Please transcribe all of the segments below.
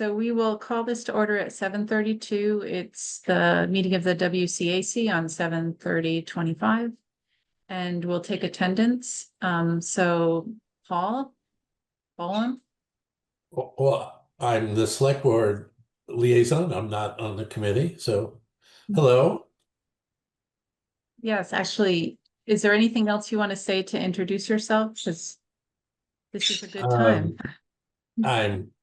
So we will call this to order at 7:32. It's the meeting of the WCAC on 7/30/25. And we'll take attendance. So Paul? Well, I'm the select board liaison. I'm not on the committee, so hello. Yes, actually, is there anything else you want to say to introduce yourself? Because this is a good time.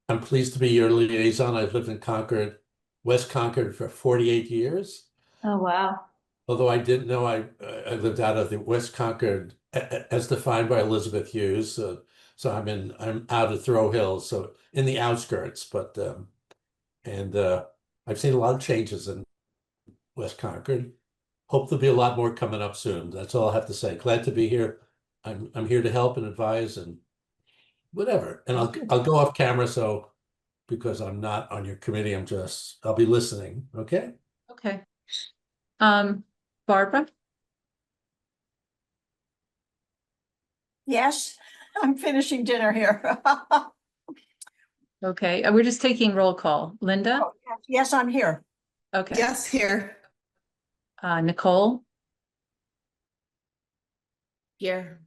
I'm pleased to be your liaison. I've lived in Concord, West Concord for 48 years. Oh, wow. Although I didn't know I lived out of the West Concord as defined by Elizabeth Hughes. So I'm out of Throw Hills, so in the outskirts, but I've seen a lot of changes in West Concord. Hope there'll be a lot more coming up soon. That's all I have to say. Glad to be here. I'm here to help and advise and whatever. And I'll go off camera, so because I'm not on your committee, I'll be listening. Okay. Okay. Barbara? Yes, I'm finishing dinner here. Okay, we're just taking roll call. Linda? Oh, yes, I'm here. Okay. Yes, here. Nicole? Here.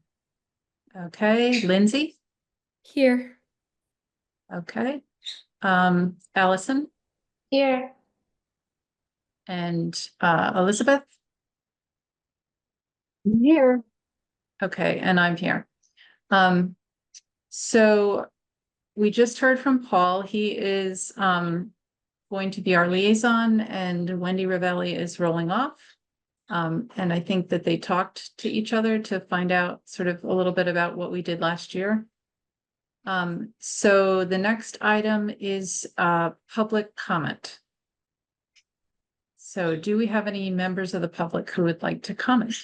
Okay, Lindsay? Here. Okay. Allison? Here. And Elizabeth? Here. Okay, and I'm here. So we just heard from Paul. He is going to be our liaison, and Wendy Ravelli is rolling off. And I think that they talked to each other to find out sort of a little bit about what we did last year. So the next item is public comment. So do we have any members of the public who would like to comment?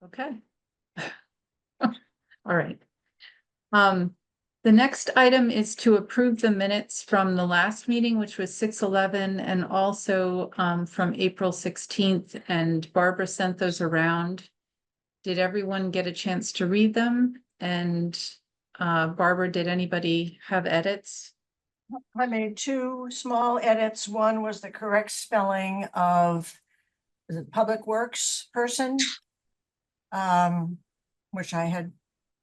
Okay. All right. The next item is to approve the minutes from the last meeting, which was 6/11, and also from April 16th, and Barbara sent those around. Did everyone get a chance to read them? And Barbara, did anybody have edits? I made two small edits. One was the correct spelling of the Public Works person, which I had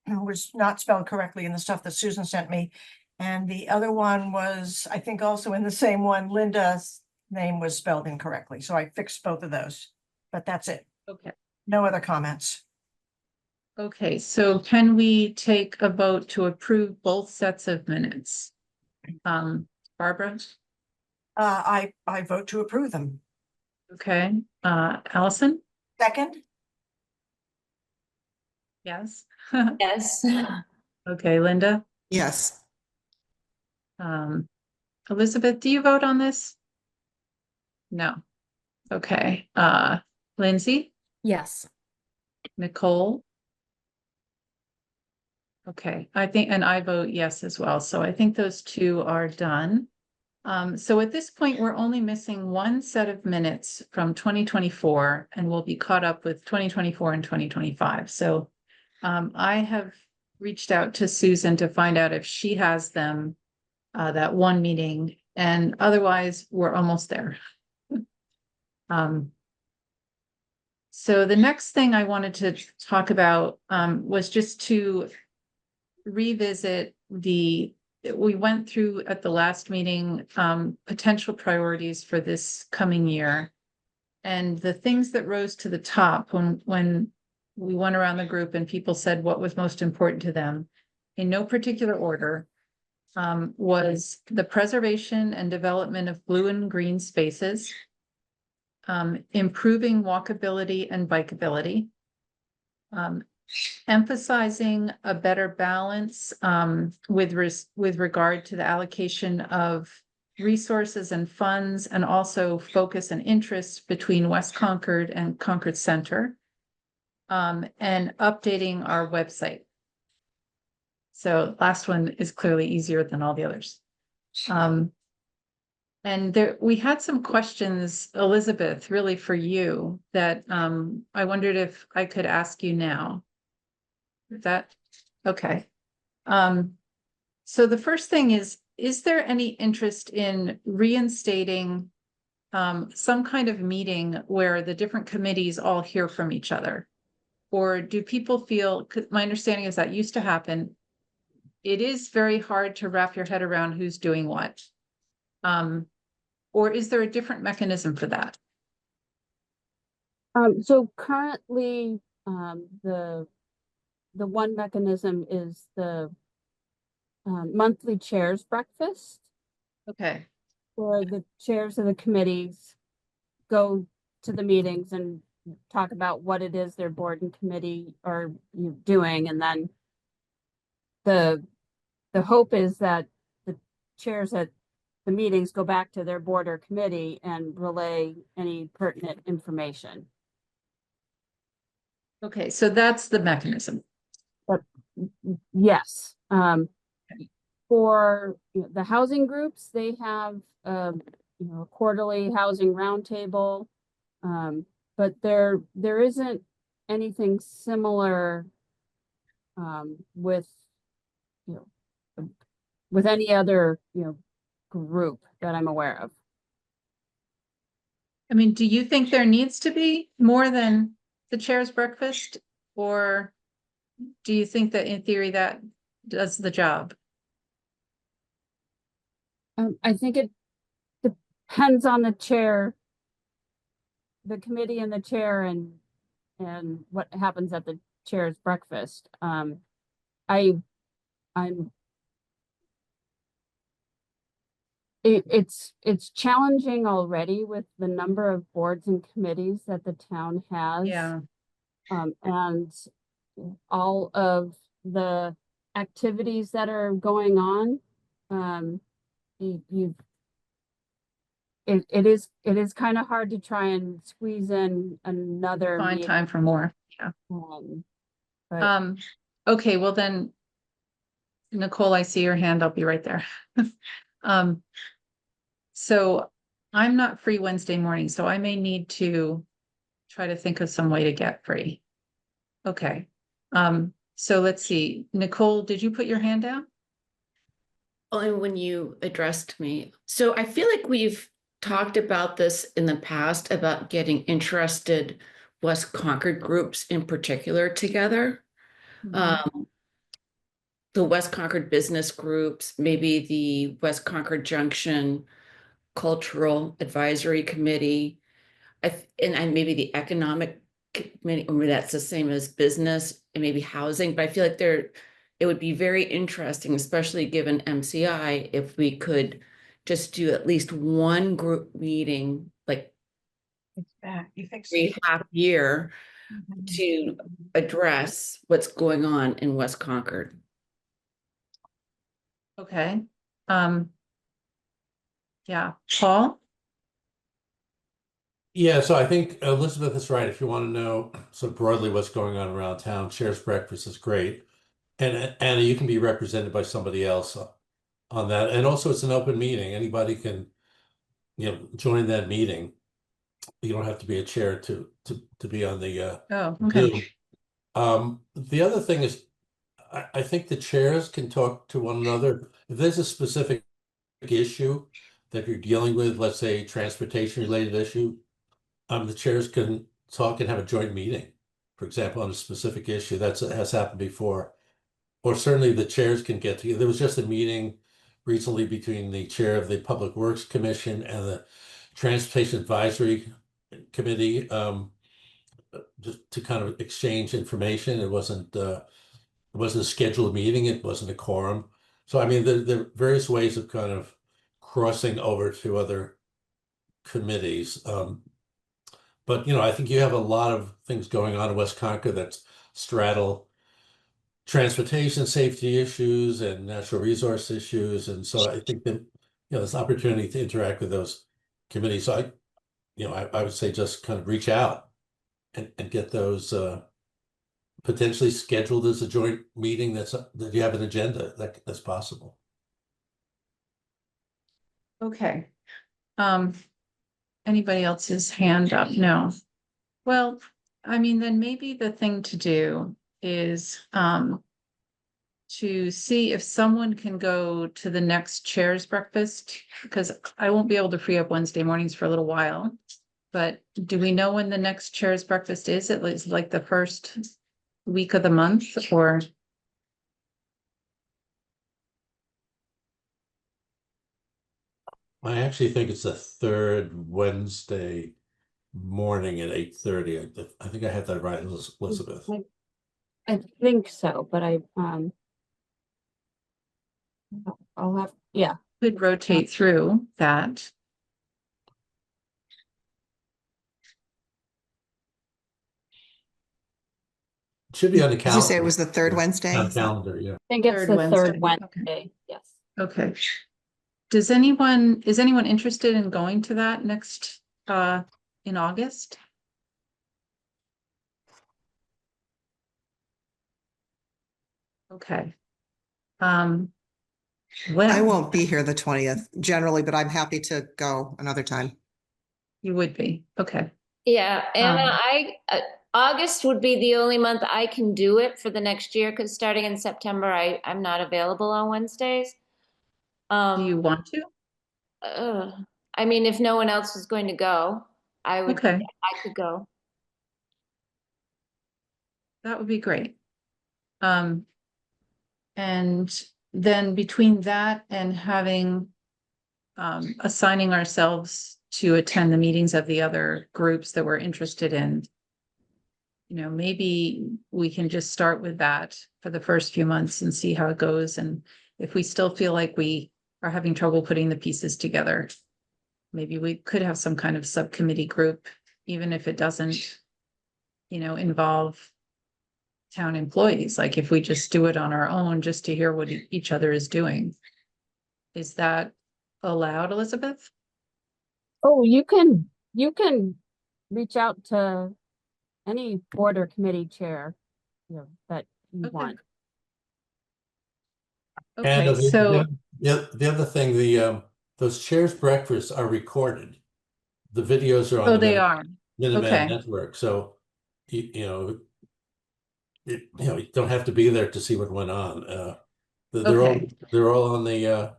was not spelled correctly in the stuff that Susan sent me. And the other one was, I think also in the same one, Linda's name was spelled incorrectly. So I fixed both of those, but that's it. Okay. No other comments. Okay, so can we take a vote to approve both sets of minutes? Barbara? I vote to approve them. Okay, Allison? Second? Yes. Yes. Okay, Linda? Yes. Elizabeth, do you vote on this? No. Okay, Lindsay? Yes. Nicole? Okay, I think, and I vote yes as well. So I think those two are done. So at this point, we're only missing one set of minutes from 2024, and we'll be caught up with 2024 and 2025. So I have reached out to Susan to find out if she has them that one meeting, and otherwise we're almost there. So the next thing I wanted to talk about was just to revisit we went through at the last meeting potential priorities for this coming year, and the things that rose to the top when we went around the group and people said what was most important to them in no particular order was the preservation and development of blue and green spaces, improving walkability and bikeability, emphasizing a better balance with regard to the allocation of resources and funds, and also focus and interest between West Concord and Concord Center, and updating our website. So last one is clearly easier than all the others. And there, we had some questions, Elizabeth, really for you that I wondered if I could ask you now. Is that Okay. So the first thing is there any interest in reinstating some kind of meeting where the different committees all hear from each other? Or do people feel, 'cause my understanding is that used to happen. It is very hard to wrap your head around who's doing what. Or is there a different mechanism for that? So currently, the one mechanism is the monthly chairs breakfast, Okay, where the chairs of the committees go to the meetings and talk about what it is their board and committee are doing, and then the hope is that the chairs at the meetings go back to their board or committee and relay any pertinent information. okay, so that's the mechanism. Yes, for the housing groups, they have a quarterly housing roundtable. But there isn't anything similar with with any other group that I'm aware of. I mean, do you think there needs to be more than the chair's breakfast? Or do you think that in theory that does the job? I think it depends on the chair, the committee and the chair, and what happens at the chair's breakfast. It's challenging already with the number of boards and committees that the town has. Yeah, And all of the activities that are going on. It is kind of hard to try and squeeze in another find meeting. time for more. But Okay, well then, Nicole, I see your hand. I'll be right there. So I'm not free Wednesday morning, so I may need to try to think of some way to get free. Okay. So let's see. Nicole, did you put your hand down? Only when you addressed me. So I feel like we've talked about this in the past about getting interested West Concord groups in particular together. The West Concord business groups, maybe the West Concord Junction Cultural Advisory Committee, and maybe the Economic Committee, or maybe that's the same as business and maybe housing, but I feel like it would be very interesting, especially given MCI, if we could just do at least one group meeting, like It's back. You fixed every it. half year, to address what's going on in West Concord. Okay. Yeah, Paul? Yeah, so I think Elizabeth is right. If you want to know so broadly what's going on around town, Chair's Breakfast is great. And Anna, you can be represented by somebody else on that. And also it's an open meeting. Anybody can, join that meeting. You don't have to be a chair to be on the Oh, okay. Zoom. The other thing is I think the chairs can talk to one another. If there's a specific issue that you're dealing with, let's say transportation related issue, the chairs can talk and have a joint meeting, for example, on a specific issue. That has happened before. Or certainly the chairs can get together. There was just a meeting recently between the chair of the Public Works Commission and the Transportation Advisory Committee, just to kind of exchange information. It wasn't a scheduled meeting. It wasn't a quorum. So, I mean, there are various ways of kind of crossing over to other committees. But, I think you have a lot of things going on in West Concord that straddle transportation safety issues and natural resource issues. And so I think that, there's opportunity to interact with those committees. So I would say just kind of reach out and get those potentially scheduled as a joint meeting that you have an agenda that's possible. Okay. Anybody else's hand up? No. Well, I mean, then maybe the thing to do is, to see if someone can go to the next chair's breakfast, because I won't be able to free up Wednesday mornings for a little while. But do we know when the next chair's breakfast is? It was like the first week of the month, or? I actually think it's the third Wednesday morning at 8:30. I think I had that right, Elizabeth. I think so, but I'll have, yeah. Could rotate through that. It should be on the Did calendar. you say it was the third Wednesday? On Is that- calendar, yeah. I think it's Third the Wednesday, third okay. Wednesday, yes. Okay. Is anyone interested in going to that next, in August? Okay. I Well, won't be here the 20th generally, but I'm happy to go another time. you would be, okay. Yeah, Anna, Um, August would be the only month I can do it for the next year, because starting in September, I'm not available on Wednesdays. Do you want to? I mean, if no one else is going to go, Okay, I could go. that would be great. And then between that and having, assigning ourselves to attend the meetings of the other groups that we're interested in, maybe we can just start with that for the first few months and see how it goes. And if we still feel like we are having trouble putting the pieces together, maybe we could have some kind of subcommittee group, even if it doesn't, involve town employees. Like if we just do it on our own, just to hear what each other is doing. Is that allowed, Elizabeth? Oh, you can reach out to any board or committee chair, that you Okay. want. And Okay, so, the other thing, those chairs breakfasts are recorded. The videos are on oh, the they are. Minuteman Okay. Network, so you don't have to be there to see what went on. Okay. They're all on their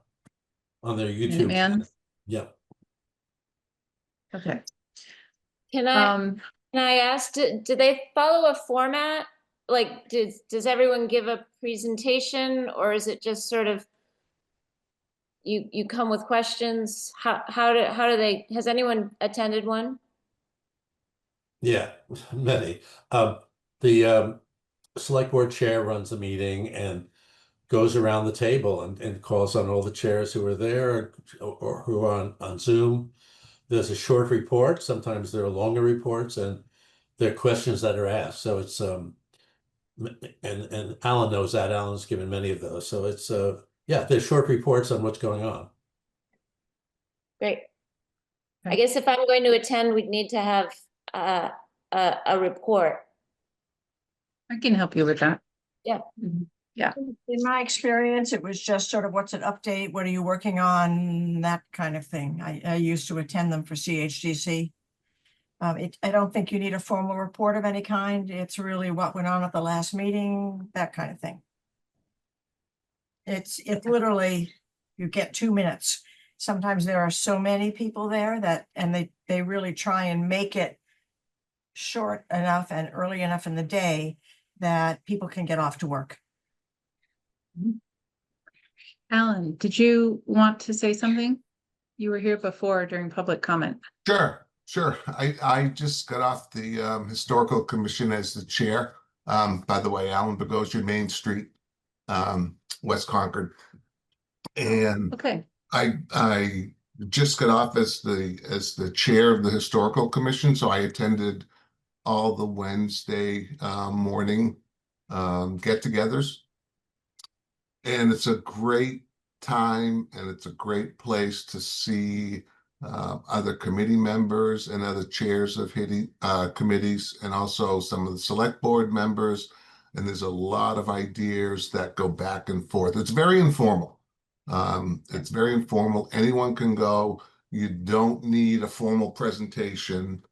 YouTube. Minuteman? Yep. Okay. Can I ask, do they follow a format? Like, does everyone give a presentation, or is it just sort of you come with questions? How do they, has anyone attended one? Yeah, many. The select board chair runs the meeting and goes around the table and calls on all the chairs who are there or who are on Zoom. There's a short report. Sometimes there are longer reports, and there are questions that are asked. So it's and Alan knows that. Alan's given many of those. So it's yeah, there's short reports on what's going on. Great. I Okay. guess if I'm going to attend, we'd need to have a report. I can help you with that. Yeah. Mhm. In my experience, it was just sort of what's an update, what are you working on, that kind of thing. I used to attend them for CHDC. I don't think you need a formal report of any kind. It's really what went on at the last meeting, that kind of thing. It's literally, you get 2 minutes. Sometimes there are so many people there and they really try and make it short enough and early enough in the day that people can get off to work. Alan, did you want to say something? You were here before during public comment. Sure. I just got off the Historical Commission as the chair. By the way, Alan Bogosian, Main Street, West Concord. And Okay, I just got off as the chair of the Historical Commission, so I attended all the Wednesday morning get-togethers. And it's a great time, and it's a great place to see other committee members and other chairs of committees, and also some of the select board members. And there's a lot of ideas that go back and forth. It's very informal. It's very informal. Anyone can go. You don't need a formal presentation.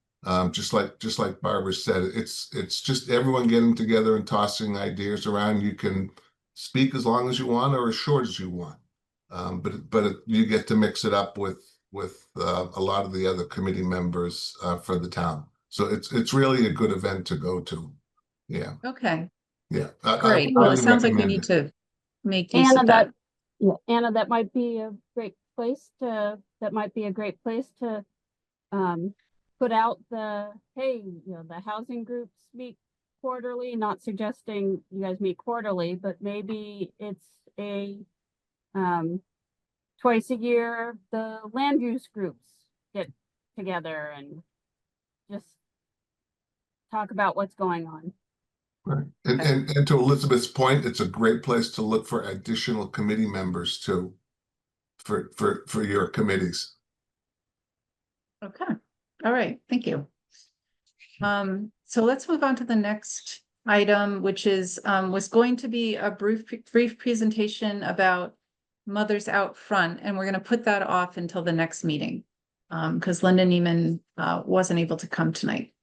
Just like Barbara said, it's just everyone getting together and tossing ideas around. You can speak as long as you want or as short as you want. But you get to mix it up with a lot of the other committee members for the town. So it's really a good event to go to. Yeah, Okay, yeah. I great. Well, it highly sounds like we recommend need it. to make use Anna, of that. yeah, Anna, that might be a great place to put out hey, the housing groups meet quarterly, not suggesting you guys meet quarterly, but maybe it's twice a year, the land use groups get together and just talk about what's going on. Right. And to Elizabeth's point, it's a great place to look for additional committee members too, for your committees. Okay, all right, thank you. So let's move on to the next item, which is, was going to be a brief presentation about Mothers Out Front, and we're gonna put that off until the next meeting. Because Linda Neiman, wasn't able to come tonight.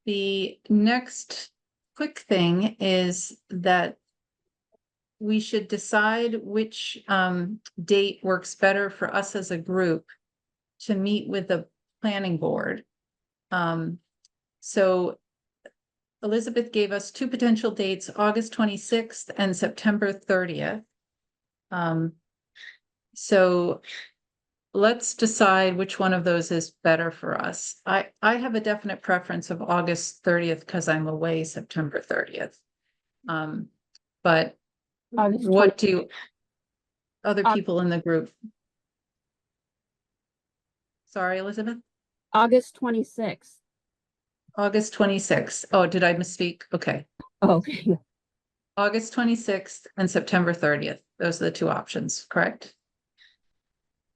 The next quick thing is that we should decide which date works better for us as a group to meet with the planning board. So Elizabeth gave us two potential dates, August 26th and September 30th. So let's decide which one of those is better for us. I have a definite preference of August 30th because I'm away September 30th. But August what 20 do other people in the group? Sorry, Elizabeth? August 26th. August 26th. Oh, did I misspeak? Okay. Oh, okay. August 26th and September 30th. Those are the two options, correct?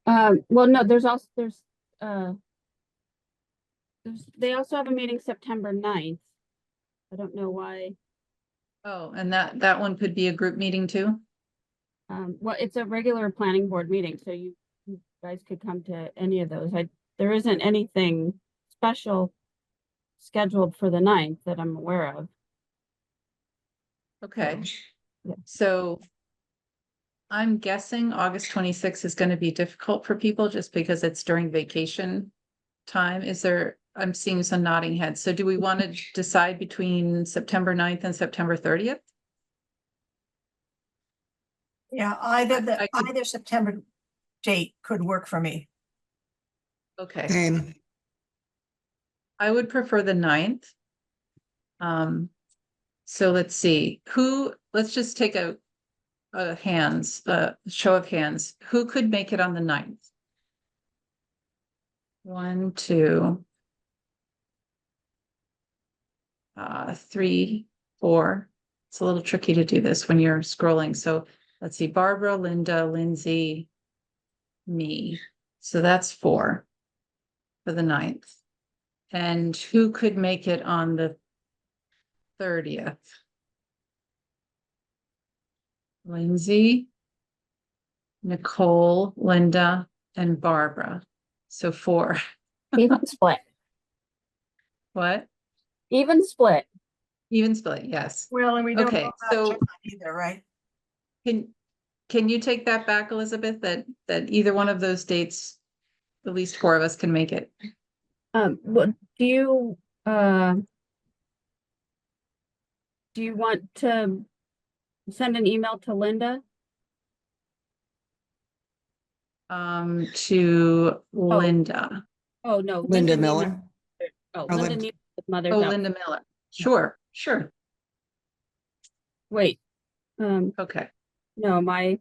Well, no, they also have a meeting September 9th. I don't know why. Oh, and that one could be a group meeting too? Well, it's a regular planning board meeting, so you guys could come to any of those. There isn't anything special scheduled for the 9th that I'm aware of. Okay. Yeah. So I'm guessing August 26th is going to be difficult for people just because it's during vacation time. I'm seeing some nodding heads. So do we want to decide between September 9th and September 30th? Yeah, either September date could work for me. Okay, Same. I would prefer the 9th. So let's see, let's just take a show of hands. Who could make it on the 9th? 1, 2, 3, 4. It's a little tricky to do this when you're scrolling. So let's see, Barbara, Linda, Lindsay, me. So that's 4 for the 9th. And who could make it on the 30th? Lindsay, Nicole, Linda, and Barbara. So 4. Even split. What? Even split. Even split, yes. Well, and we don't Okay, know about so John either, right? can you take that back, Elizabeth, that either one of those dates, at least 4 of us can make it? What do you want to send an email to Linda? To Linda. Oh, no. Linda needed- Miller. Oh, Or Linda Lin- needs Mother's Oh, Out. Linda Miller. Sure. Wait, Okay. no, am I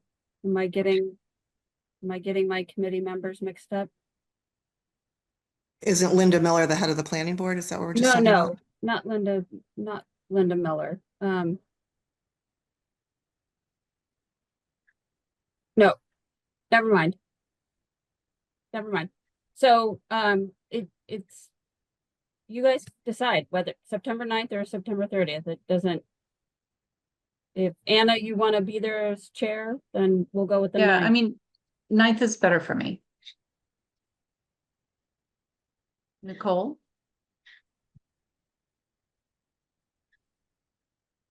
getting my committee members mixed up? Isn't Linda Miller the head of the planning board? Is that what we're just No, talking about? no, not Linda Miller. No, never mind. So, it's, you guys decide whether September 9th or September 30th. It doesn't. If Anna, you want to be there as chair, then we'll go with the Yeah, 9th. I mean, 9th is better for me. Nicole?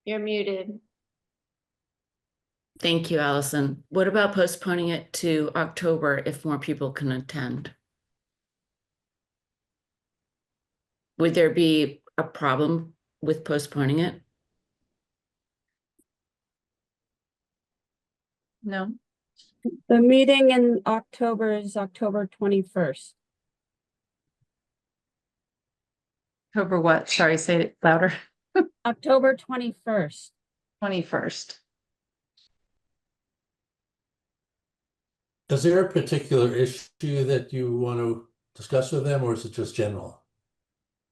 You're muted. Thank you, Allison. What about postponing it to October if more people can attend? Would there be a problem with postponing it? No, The meeting in October is October 21st. October what? Sorry, say it louder. October 21st. 21st. Is there a particular issue that you want to discuss with them, or is it just general?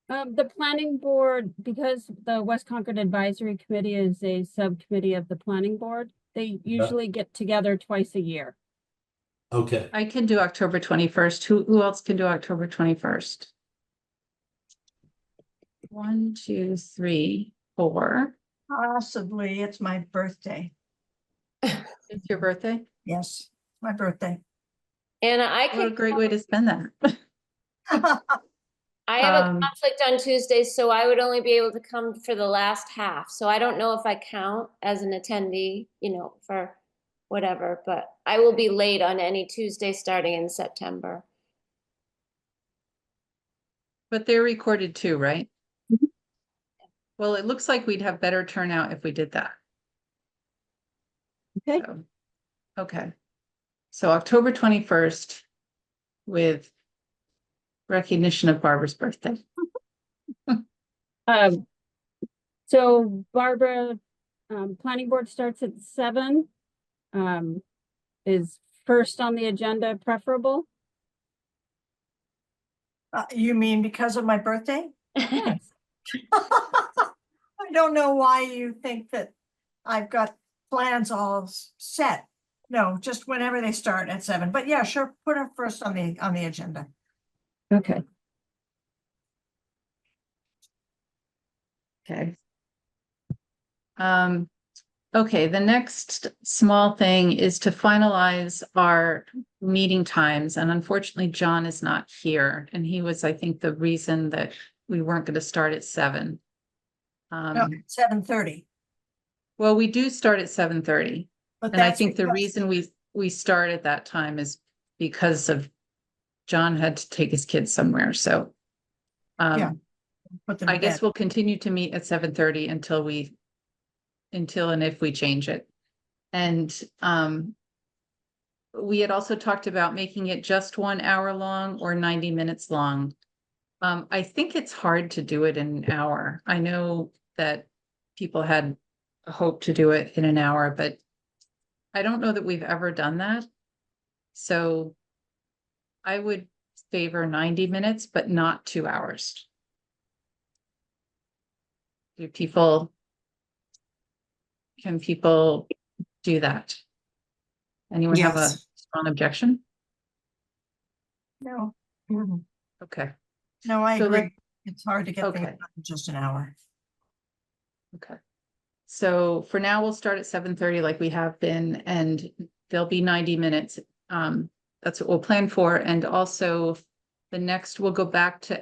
The planning board, because the West Concord Advisory Committee is a subcommittee of the planning board, they usually get together twice a year. Okay, I can do October 21st. Who else can do October 21st? 1, 2, 3, 4. Possibly, it's my birthday. It's your birthday? Yes, my birthday. Anna, I What a could, great way to spend that. I have a Um, conflict on Tuesdays, so I would only be able to come for the last half. So I don't know if I count as an attendee, for whatever, but I will be late on any Tuesday starting in September. But they're recorded too, right? Mhm. Well, it looks like we'd have better turnout if we did that. Okay. So, okay. So October 21st with recognition of Barbara's birthday. So Barbara, planning board starts at 7. Is first on the agenda preferable? You mean because of my birthday? Yes. I don't know why you think that I've got plans all set. No, just whenever they start at 7, but yeah, sure, put it first on the agenda. Okay. Okay. Okay, the next small thing is to finalize our meeting times, and unfortunately, John is not here, and he was, I think, the reason that we weren't going to start at 7. No, 7:30. Well, we do start at 7:30, But and I that's think the because- reason we start at that time is because of John had to take his kids somewhere, so Yeah. Put them I to guess bed. we'll continue to meet at 7:30 until and if we change it. And we had also talked about making it just 1 hour long or 90 minutes long. I think it's hard to do it in an hour. I know that people had hoped to do it in an hour, but I don't know that we've ever done that. So I would favor 90 minutes, but not 2 hours. Can people do that? Anyone have a Yes. strong objection? No. Mhm. Okay, No, I So the- agree. It's hard to get things okay, done in just an hour. okay. So for now, we'll start at 7:30 like we have been, and there'll be 90 minutes. That's what we'll plan for. And also the next, we'll go back to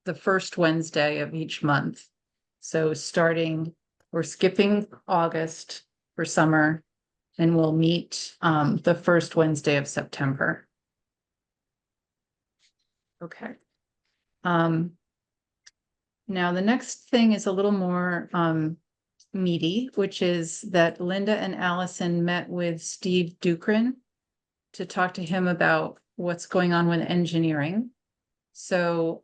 the first Wednesday of each month. So we're skipping August for summer, and we'll meet the first Wednesday of September. Okay. Now the next thing is a little more meaty, which is that Linda and Allison met with Steve Dukrin to talk to him about what's going on with engineering. So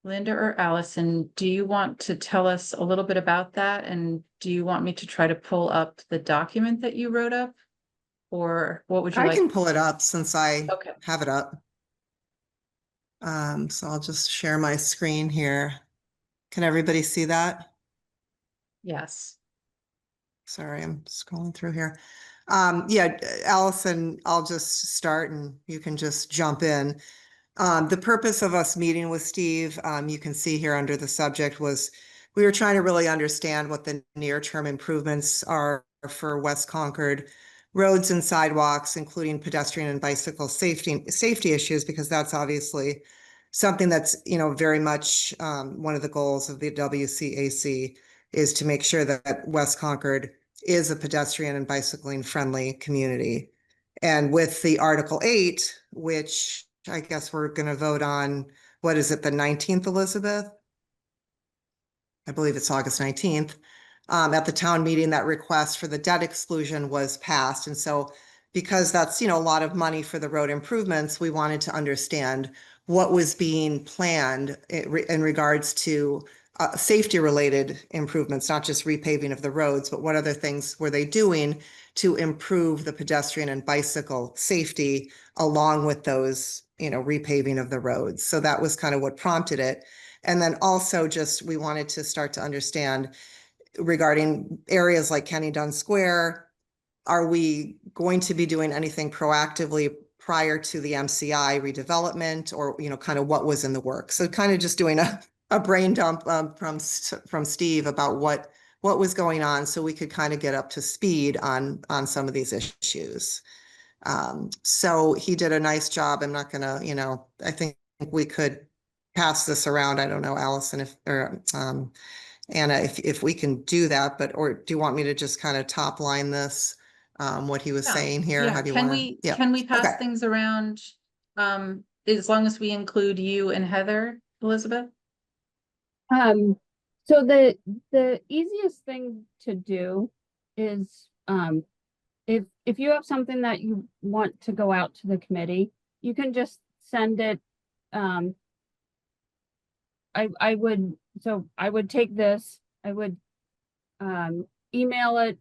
Linda or Allison, do you want to tell us a little bit about that? And do you want me to try to pull up the document that you wrote up? Or what would you I like? can pull it up since I Okay. have it up. So I'll just share my screen here. Can everybody see that? Yes. Sorry, I'm scrolling through here. Yeah, Allison, I'll just start and you can just jump in. The purpose of us meeting with Steve, you can see here under the subject, was we were trying to really understand what the near-term improvements are for West Concord roads and sidewalks, including pedestrian and bicycle safety issues, because that's obviously something that's, very much one of the goals of the WCAC. is to make sure that West Concord is a pedestrian and bicycling friendly community. And with the Article 8, which I guess we're going to vote on, what is it, the 19th, Elizabeth? I believe it's August 19th. At the town meeting, that request for the debt exclusion was passed. And so because that's, a lot of money for the road improvements, we wanted to understand what was being planned in regards to safety related improvements, not just repaving of the roads, but what other things were they doing to improve the pedestrian and bicycle safety along with those, repaving of the roads. So that was kind of what prompted it. And then also just, we wanted to start to understand regarding areas like Kenny Dunn Square, are we going to be doing anything proactively prior to the MCI redevelopment, or, kind of what was in the work? So kind of just doing a brain dump from Steve about what was going on, so we could kind of get up to speed on some of these issues. So he did a nice job. I'm not gonna, I think we could pass this around. I don't know, Allison, or Anna, if we can do that, or do you want me to just kind of top line this, what he was Yeah, saying here? Yeah, How do you can want we, to? can we pass Okay. things around? As long as we include you and Heather, Elizabeth? So the easiest thing to do is, if you have something that you want to go out to the committee, you can just send it. I would take this, I would email it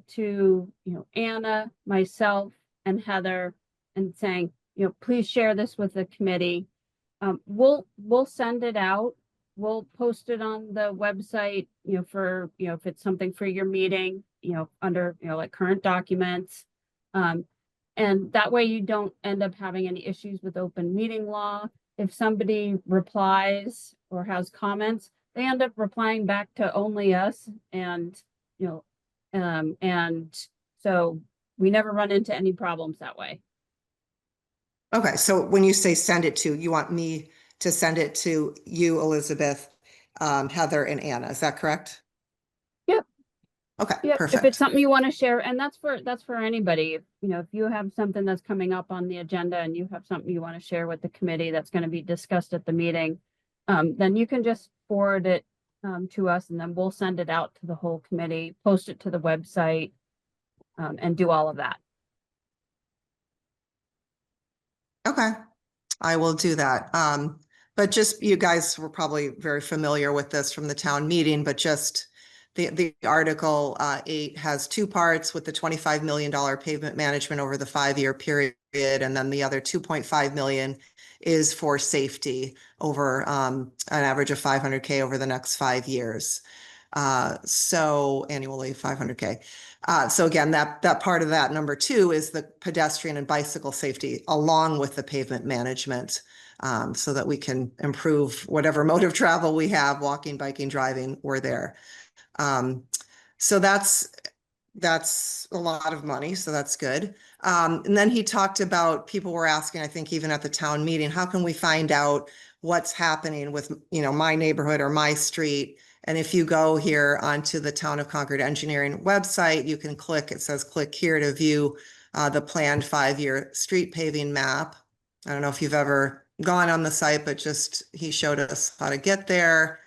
to, Anna, myself, and Heather, and saying, please share this with the committee. We'll send it out. We'll post it on the website, for, if it's something for your meeting, under, like current documents. And that way you don't end up having any issues with open meeting law. If somebody replies or has comments, they end up replying back to only us, and, and so we never run into any problems that way. Okay, so when you say send it to, you want me to send it to you, Elizabeth, Heather, and Anna, is that correct? Yep. Okay, Yep. perfect. If it's something you want to share, and that's for anybody, if you have something that's coming up on the agenda and you have something you want to share with the committee that's going to be discussed at the meeting, then you can just forward it to us, and then we'll send it out to the whole committee, post it to the website, and do all of that. Okay, I will do that. But just, you guys were probably very familiar with this from the town meeting, but just the Article 8 has two parts, with the $25 million pavement management over the 5-year period, and then the other 2.5 million is for safety over an average of 500K over the next 5 years. So annually 500K. So again, that part of that number 2 is the pedestrian and bicycle safety along with the pavement management, so that we can improve whatever mode of travel we have, walking, biking, driving, we're there. So that's a lot of money. So that's good. And then he talked about, people were asking, I think even at the town meeting, how can we find out what's happening with, my neighborhood or my street? And if you go here onto the Town of Concord Engineering website, you can click, it says click here to view the planned 5-year street paving map. I don't know if you've ever gone on the site, but just, he showed us how to get there.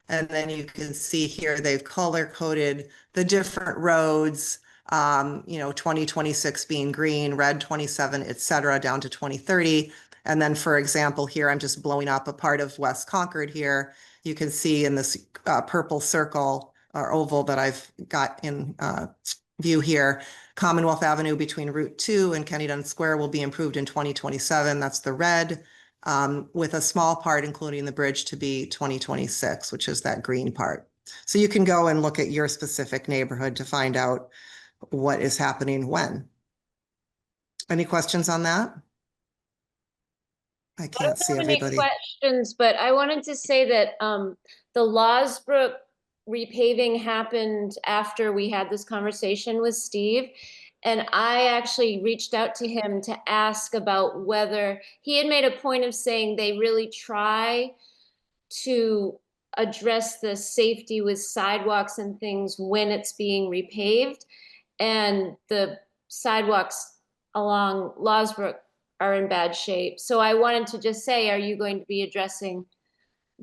And then you can see here, they've color coded the different roads, 2026 being green, red 27, et cetera, down to 2030. And then, for example, here, I'm just blowing up a part of West Concord here. You can see in this purple circle or oval that I've got in view here, Commonwealth Avenue between Route 2 and Kenny Dunn Square will be improved in 2027. That's the red, with a small part, including the bridge, to be 2026, which is that green part. So you can go and look at your specific neighborhood to find out what is happening when. Any questions on that? I can't see everybody. Questions, but I wanted to say that the Losbrook repaving happened after we had this conversation with Steve. And I actually reached out to him to ask about whether he had made a point of saying they really try to address the safety with sidewalks and things when it's being repaved. And the sidewalks along Lawsbrook are in bad shape. So I wanted to just say, are you going to be addressing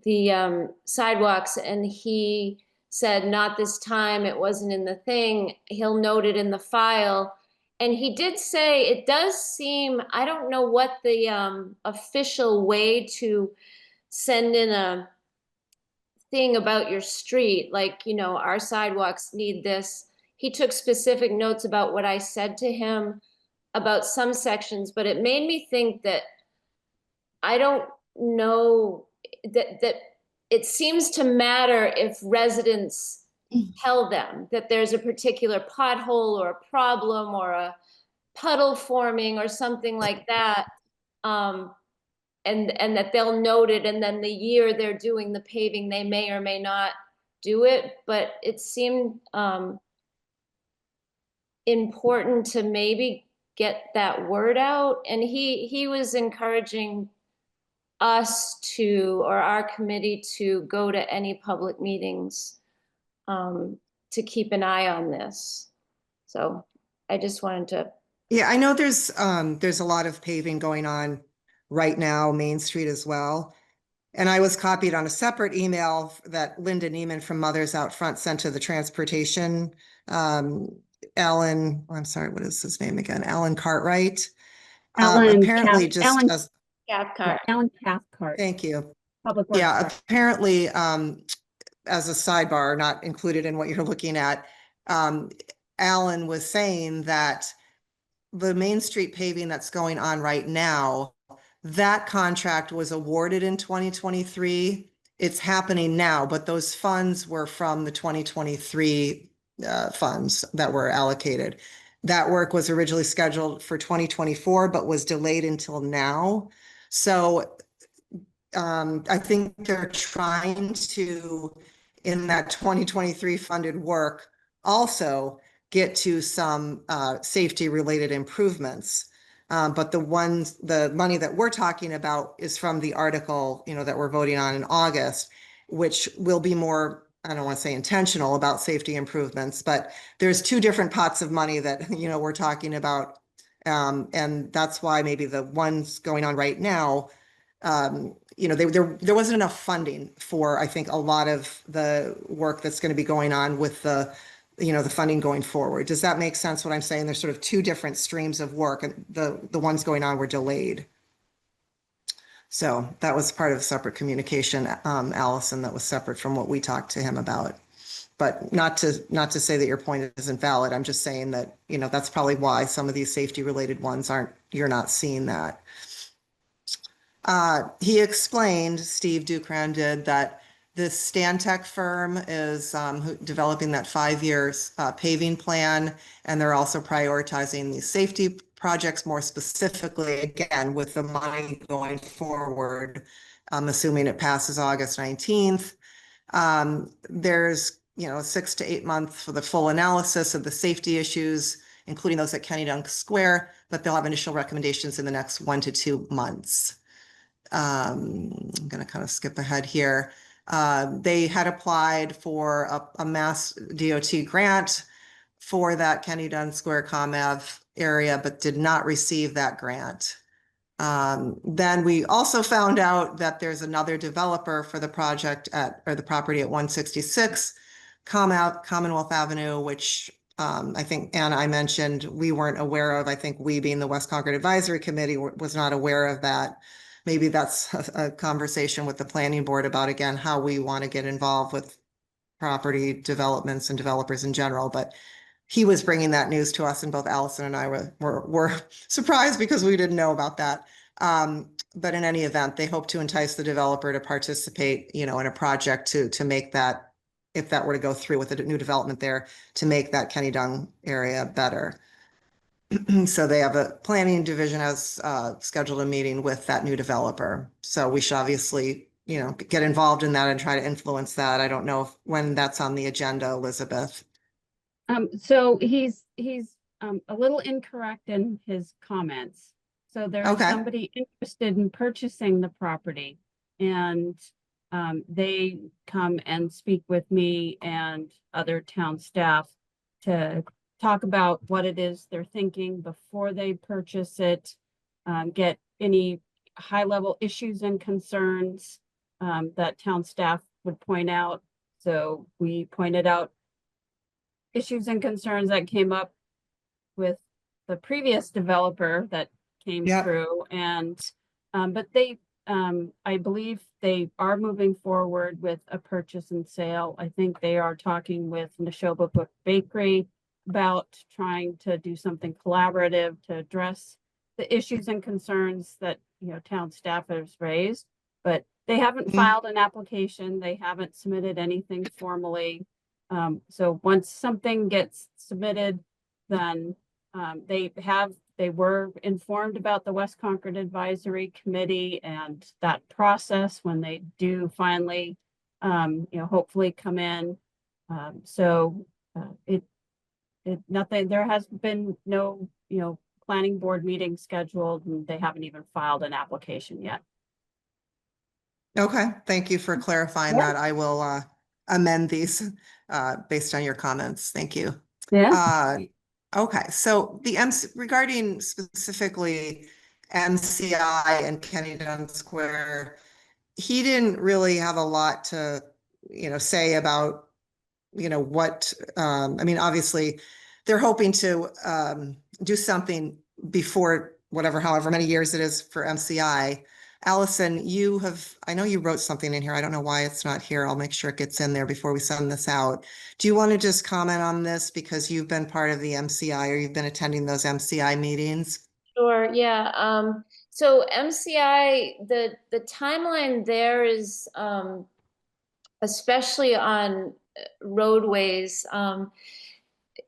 the sidewalks? And he said, not this time, it wasn't in the thing. He'll note it in the file. And he did say, it does seem, I don't know what the official way to send in a thing about your street, like, you know, our sidewalks need this. He took specific notes about what I said to him about some sections, but it made me think that I don't know that it seems to matter if residents tell them that there's a particular pothole or a problem or a puddle forming or something like that. And that they'll note it, and then the year they're doing the paving, they may or may not do it. But it seemed important to maybe get that word out. And he was encouraging us to, or our committee to go to any public meetings to keep an eye on this. So I just wanted to. Yeah, I know there's a lot of paving going on right now, Main Street as well. And I was copied on a separate email that Linda Neiman from Mothers Out Front sent to the transportation. Alan, I'm sorry, what is his name again? Alan Cartwright. Apparently just as, Alan Cathcart. thank you. Public Works. Yeah, Director. apparently, as a sidebar, not included in what you're looking at, Alan was saying that the Main Street paving that's going on right now, that contract was awarded in 2023. It's happening now, but those funds were from the 2023 funds that were allocated. That work was originally scheduled for 2024, but was delayed until now. So I think they're trying to, in that 2023 funded work, also get to some safety related improvements. But the money that we're talking about is from the article, you know, that we're voting on in August, which will be more, I don't want to say intentional about safety improvements, but there's two different pots of money that, you know, we're talking about. And that's why maybe the ones going on right now, you know, there wasn't enough funding for, I think, a lot of the work that's going to be going on with the, you know, the funding going forward. Does that make sense what I'm saying? There's sort of two different streams of work, and the ones going on were delayed. So that was part of separate communication, Allison, that was separate from what we talked to him about. But not to say that your point isn't valid. I'm just saying that, you know, that's probably why some of these safety related ones you're not seeing that. He explained, Steve Dukran did, that this Stantec firm is developing that 5 years paving plan, and they're also prioritizing these safety projects more specifically, again, with the money going forward, assuming it passes August 19th. There's, you know, 6 to 8 months for the full analysis of the safety issues, including those at Kenny Dunk Square, but they'll have initial recommendations in the next 1 to 2 months. I'm going to kind of skip ahead here. They had applied for a Mass DOT grant for that Kenny Dunk Square ComAv area, but did not receive that grant. Then we also found out that there's another developer for the project or the property at 166 Commonwealth Avenue, which I think Anna, I mentioned we weren't aware of. I think we, being the West Concord Advisory Committee, was not aware of that. Maybe that's a conversation with the planning board about, again, how we want to get involved with property developments and developers in general. But he was bringing that news to us, and both Allison and I were surprised because we didn't know about that. But in any event, they hope to entice the developer to participate, you know, in a project to make that, if that were to go through with a new development there, to make that Kenny Dunk area better. So they have a planning division has scheduled a meeting with that new developer. So we should obviously, you know, get involved in that and try to influence that. I don't know when that's on the agenda, Elizabeth. So he's a little incorrect in his comments. So there's somebody interested in purchasing the property, and they come and speak with me and other town staff to talk about what it is they're thinking before they purchase it, get any high-level issues and concerns that town staff would point out. So we pointed out issues and concerns that came up with the previous developer that came Yep. through, and but they I believe they are moving forward with a purchase and sale. I think they are talking with Neshoba Book Bakery about trying to do something collaborative to address the issues and concerns that, you know, town staff has raised, but they haven't Mhm. filed an application. They haven't submitted anything formally. So once something gets submitted, then they were informed about the West Concord Advisory Committee and that process when they do finally, you know, hopefully come in. Nothing, there has been no, you know, planning board meeting scheduled, and they haven't even filed an application yet. Okay, thank you for clarifying Yeah. that. I will amend these based on your comments. Thank you. Yeah. Okay, so the MC regarding specifically MCI and Kennedy Square, he didn't really have a lot to, you know, say about, you know, what, I mean, obviously, they're hoping to do something before whatever, however many years it is for MCI. Allison, I know you wrote something in here. I don't know why it's not here. I'll make sure it gets in there before we send this out. Do you want to just comment on this because you've been part of the MCI or you've been attending those MCI meetings? Sure, yeah. So MCI, the timeline there is, especially on roadways,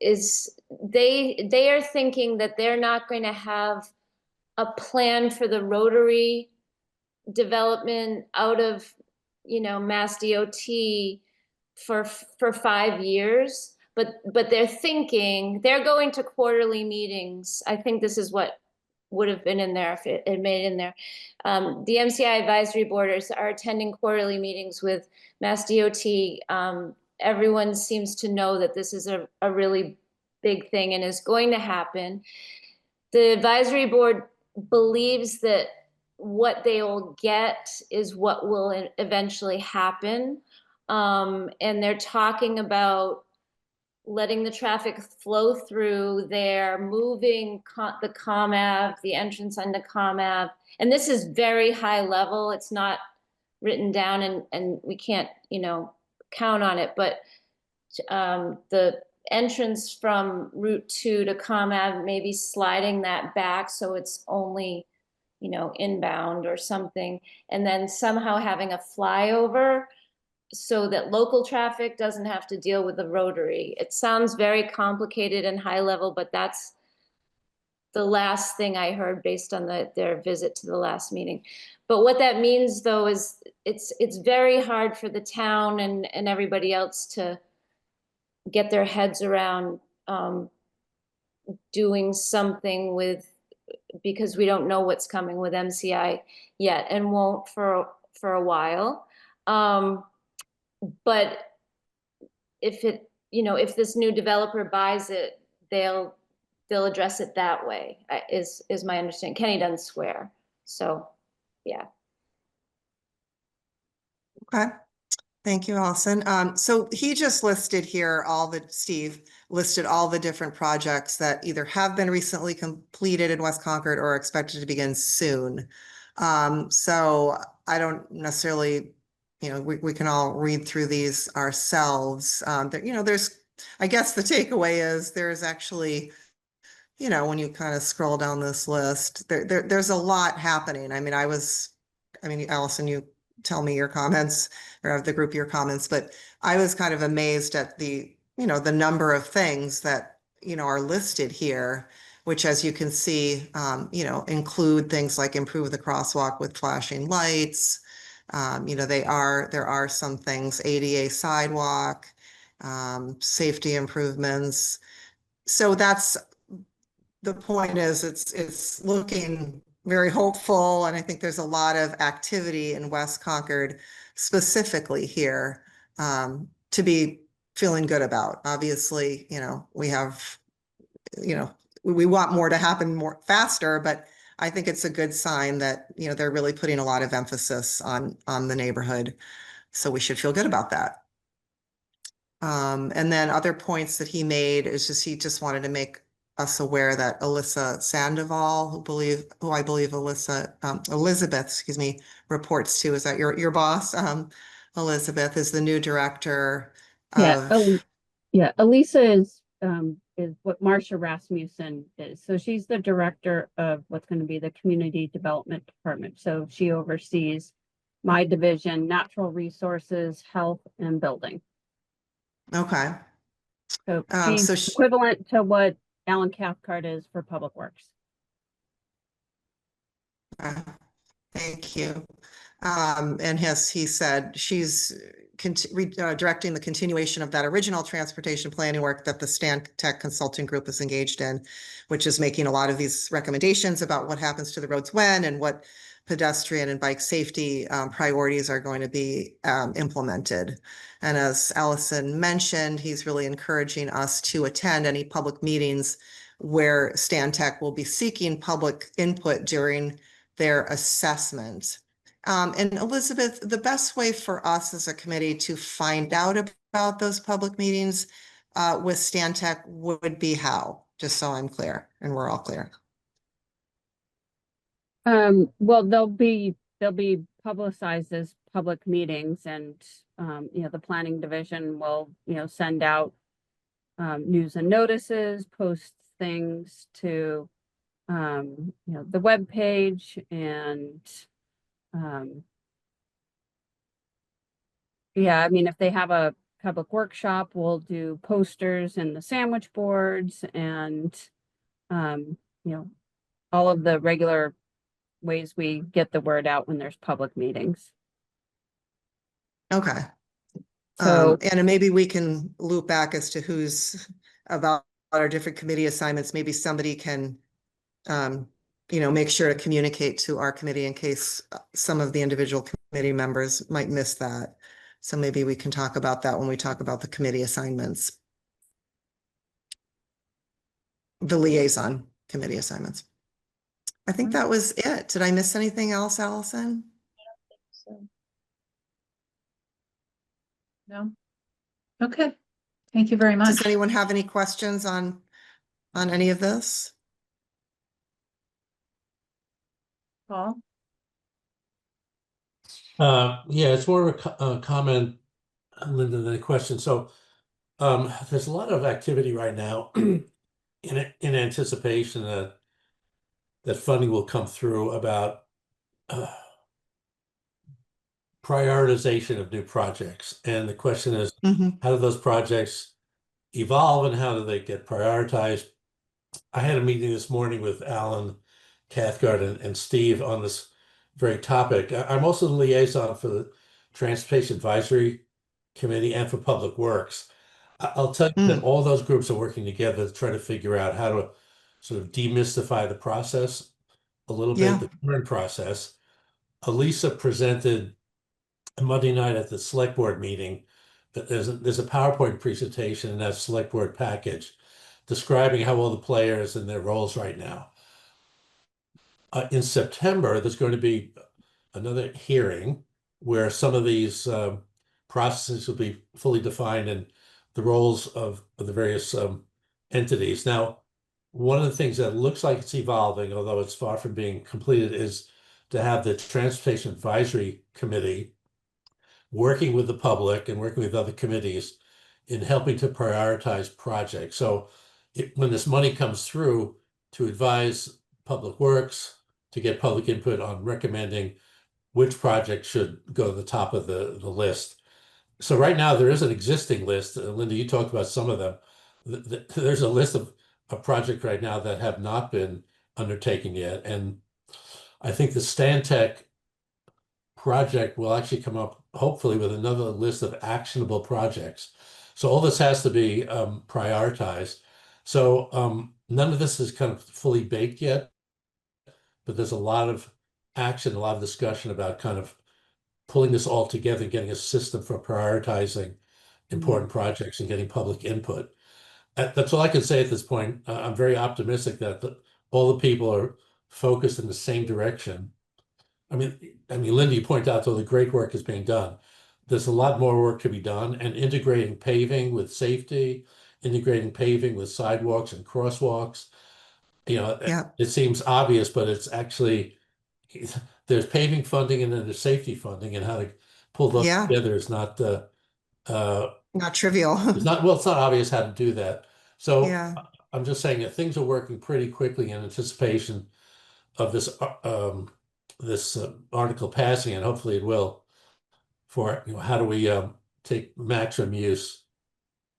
is they are thinking that they're not going to have a plan for the rotary development out of, you know, Mass DOT for 5 years. But they're thinking they're going to quarterly meetings. I think this is what would have been in there if it made it in there. The MCI advisory boards are attending quarterly meetings with Mass DOT. Everyone seems to know that this is a really big thing and is going to happen. The advisory board believes that what they will get is what will eventually happen. And they're talking about letting the traffic flow through there, moving the ComAv, the entrance onto ComAv. And this is very high level. It's not written down and we can't, you know, count on it. But the entrance from Route 2 to ComAv, maybe sliding that back so it's only, you know, inbound or something. And then somehow having a flyover so that local traffic doesn't have to deal with the rotary. It sounds very complicated and high level, but that's the last thing I heard based on their visit to the last meeting. But what that means though is it's very hard for the town and everybody else to get their heads around doing something with, because we don't know what's coming with MCI yet and won't for a while. But if it, you know, if this new developer buys it, they'll address it that way, is my understanding. Kenny doesn't swear. So, yeah. Okay. Thank you, Allison. So he just listed here Steve listed all the different projects that either have been recently completed in West Concord or are expected to begin soon. So I don't necessarily, you know, we can all read through these ourselves. You know, I guess the takeaway is there's actually, you know, when you kind of scroll down this list, there's a lot happening. I mean, Allison, you tell me your comments or of the group your comments, but I was kind of amazed at the, you know, the number of things that, you know, are listed here, which as you can see, you know, include things like improve the crosswalk with flashing lights. You know, there are some things, ADA sidewalk, safety improvements. So that's the point is it's looking very hopeful. And I think there's a lot of activity in West Concord specifically here to be feeling good about. Obviously, we have, we want more to happen more faster, but I think it's a good sign that, they're really putting a lot of emphasis on the neighborhood. So we should feel good about that. And then other points that he made is he just wanted to make us aware that Alyssa Sandoval, who I believe Elizabeth, excuse me, reports to. Is that your boss? Elizabeth is the new director Yeah, of. yeah, Elisa is what Marcia Rasmussen is. So she's the director of what's going to be the Community Development Department. So she oversees my division, natural resources, health, and building. Okay. So So she's equivalent to what Alan Cathcart is for Public Works. Thank you. And he said she's directing the continuation of that original transportation planning work that the Stan Tech Consulting Group is engaged in, which is making a lot of these recommendations about what happens to the roads when and what pedestrian and bike safety priorities are going to be implemented. And as Allison mentioned, he's really encouraging us to attend any public meetings where Stan Tech will be seeking public input during their assessment. And Elizabeth, the best way for us as a committee to find out about those public meetings with Stan Tech would be how? Just so I'm clear and we're all clear. Well, they'll be publicized as public meetings, and the planning division will send out news and notices, post things to the web page, and yeah, I mean, if they have a public workshop, we'll do posters and the sandwich boards and all of the regular ways we get the word out when there's public meetings. Okay. So and maybe we can loop back as to who's about our different committee assignments. Maybe somebody can make sure to communicate to our committee in case some of the individual committee members might miss that. So maybe we can talk about that when we talk about the committee assignments. The liaison committee assignments. I think that was it. Did I miss anything else, Allison? No? Okay, thank you very much. Does anyone have any questions on any of this? Paul? Yeah, it's more of a comment, Linda, than a question. So there's a lot of activity right now in anticipation that funding will come through about prioritization of new projects. And the question is, how do those projects evolve and how do they get prioritized? I had a meeting this morning with Alan Cathcart and Steve on this very topic. I'm also the liaison for the Transportation Advisory Committee and for Public Works. I'll tell you that all those groups are working together to try to figure out how to sort of demystify the process a little bit, the current process. Elisa presented Monday night at the select board meeting. There's a PowerPoint presentation in that select board package describing how all the players and their roles right now. In September, there's going to be another hearing where some of these processes will be fully defined and the roles of the various entities. Now, one of the things that looks like it's evolving, although it's far from being completed, is to have the Transportation Advisory Committee working with the public and working with other committees in helping to prioritize projects. So when this money comes through, to advise Public Works, to get public input on recommending which project should go to the top of the list. So right now there is an existing list. Linda, you talked about some of them. There's a list of a project right now that have not been undertaken yet. And I think the Stantec project will actually come up hopefully with another list of actionable projects. So all this has to be prioritized. So none of this is kind of fully baked yet, but there's a lot of action, a lot of discussion about kind of pulling this all together, and getting a system for prioritizing important projects and getting public input. That's all I can say at this point. I'm very optimistic that all the people are focused in the same direction. I mean, Linda, you point out all the great work is being done. There's a lot more work to be done, and integrating paving with safety, integrating paving with sidewalks and crosswalks. You know, Yeah. it seems obvious, but it's actually, there's paving funding and then there's safety funding, and how to pull those Yeah. together is not Not trivial. it's not obvious how to do that. So Yeah. I'm just saying that things are working pretty quickly in anticipation of this article passing, and hopefully it will, for how do we take maximum use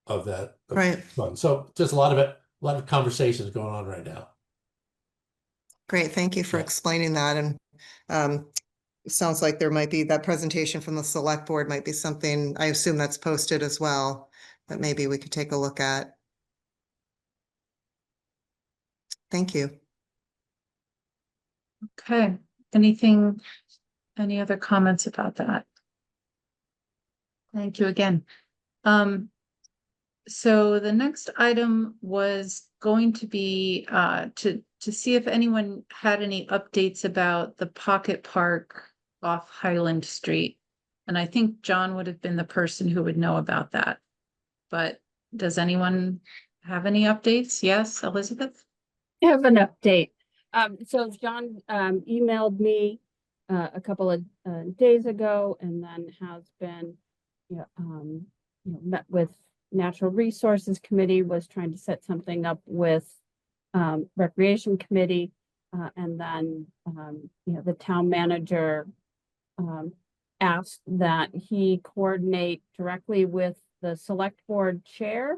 of that Right. fund. So there's a lot of conversations going on right now. Great. Thank you for Yeah. explaining that. And it sounds like there might be that presentation from the select board might be something, I assume that's posted as well, that maybe we could take a look at. Thank you. Okay, any other comments about that? Thank you again. So the next item was going to be to see if anyone had any updates about the Pocket Park off Highland Street. And I think John would have been the person who would know about that. But does anyone have any updates? Yes, Elizabeth? I have an update. So John emailed me a couple of days ago, and then has been, met with Natural Resources Committee, was trying to set something up with Recreation Committee, and then the town manager asked that he coordinate directly with the select board chair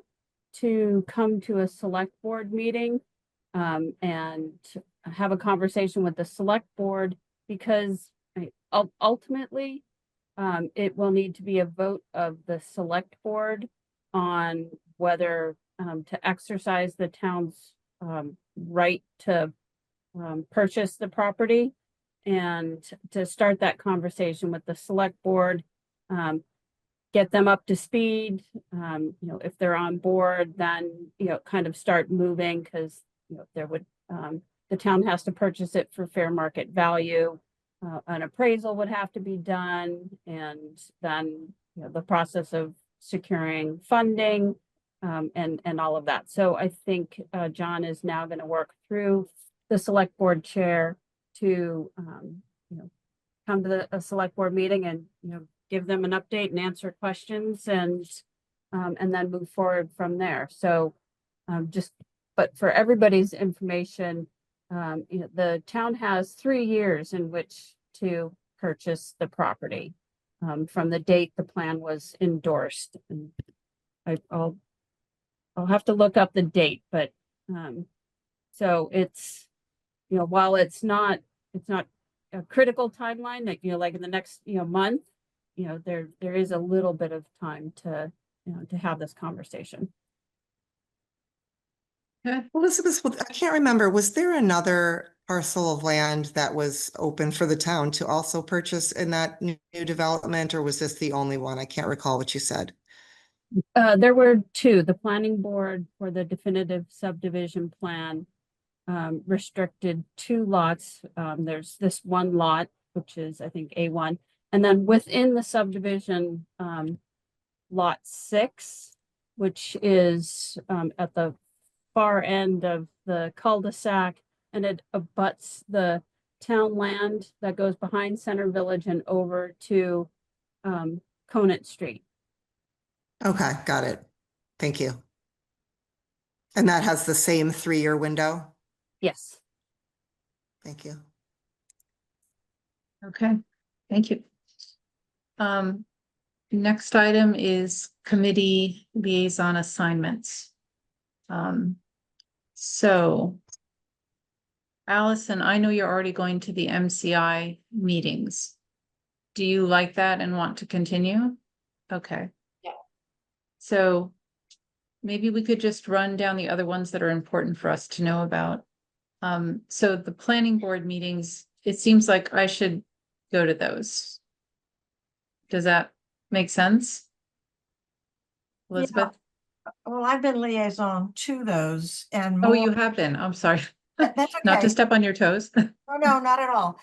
to come to a select board meeting and have a conversation with the select board, because ultimately it will need to be a vote of the select board on whether to exercise the town's right to purchase the property, and to start that conversation with the select board, get them up to speed. If they're on board, then kind of start moving, because there would the town has to purchase it for fair market value. An appraisal would have to be done, and then the process of securing funding and all of that. So I think John is now going to work through the select board chair to come to a select board meeting and give them an update and answer questions, and then move forward from there. So but for everybody's information, the town has 3 years in which to purchase the property from the date the plan was endorsed. And I'll have to look up the date, but so it's while it's not a critical timeline that like in the next month, there is a little bit of time to to have this conversation. Okay. Elizabeth, I can't remember, was there another parcel of land that was open for the town to also purchase in that new development, or was this the only one? I can't recall what you said. There were 2. The planning board for the definitive subdivision plan restricted 2 lots. There's this one lot, which is I think A1, and then within the subdivision, lot 6, which is at the far end of the cul-de-sac, and it abuts the town land that goes behind Center Village and over to Conant Street. Okay, got it. Thank you. And that has the same 3-year window? Yes. Thank you. Okay, thank you. Next item is committee liaison assignments. So Allison, I know you're already going to the MCI meetings. Do you like that and want to continue? Okay. Yeah. So maybe we could just run down the other ones that are important for us to know about. So the planning board meetings, it seems like I should go to those. Does that make sense? Elizabeth? Well, I've been liaison to those and Oh, more, you have been. I'm sorry. that's Not to okay. step on your toes. Oh, no, not at all.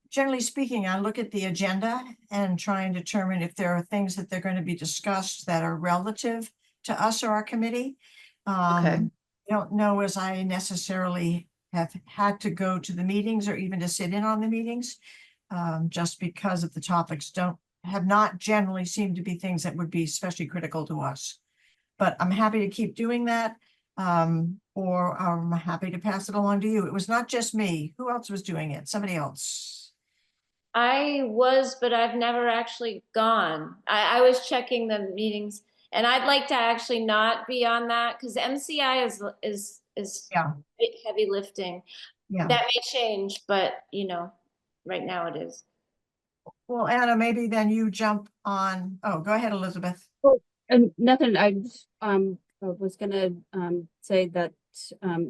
Generally speaking, I look at the agenda and try and determine if there are things that they're going to be discussed that are relative to us or our committee. Okay. I don't know as I necessarily have had to go to the meetings or even to sit in on the meetings. Just because of the topics have not generally seemed to be things that would be especially critical to us. But I'm happy to keep doing that. Or I'm happy to pass it along to you. It was not just me. Who else was doing it? Somebody else. I was, but I've never actually gone. I was checking the meetings, and I'd like to actually not be on that because MCI is Yeah. heavy lifting. Yeah. That may change, but right now it is. Well, Anna, maybe then you jump on. Oh, go ahead, Elizabeth. And nothing, I just, was gonna, say that,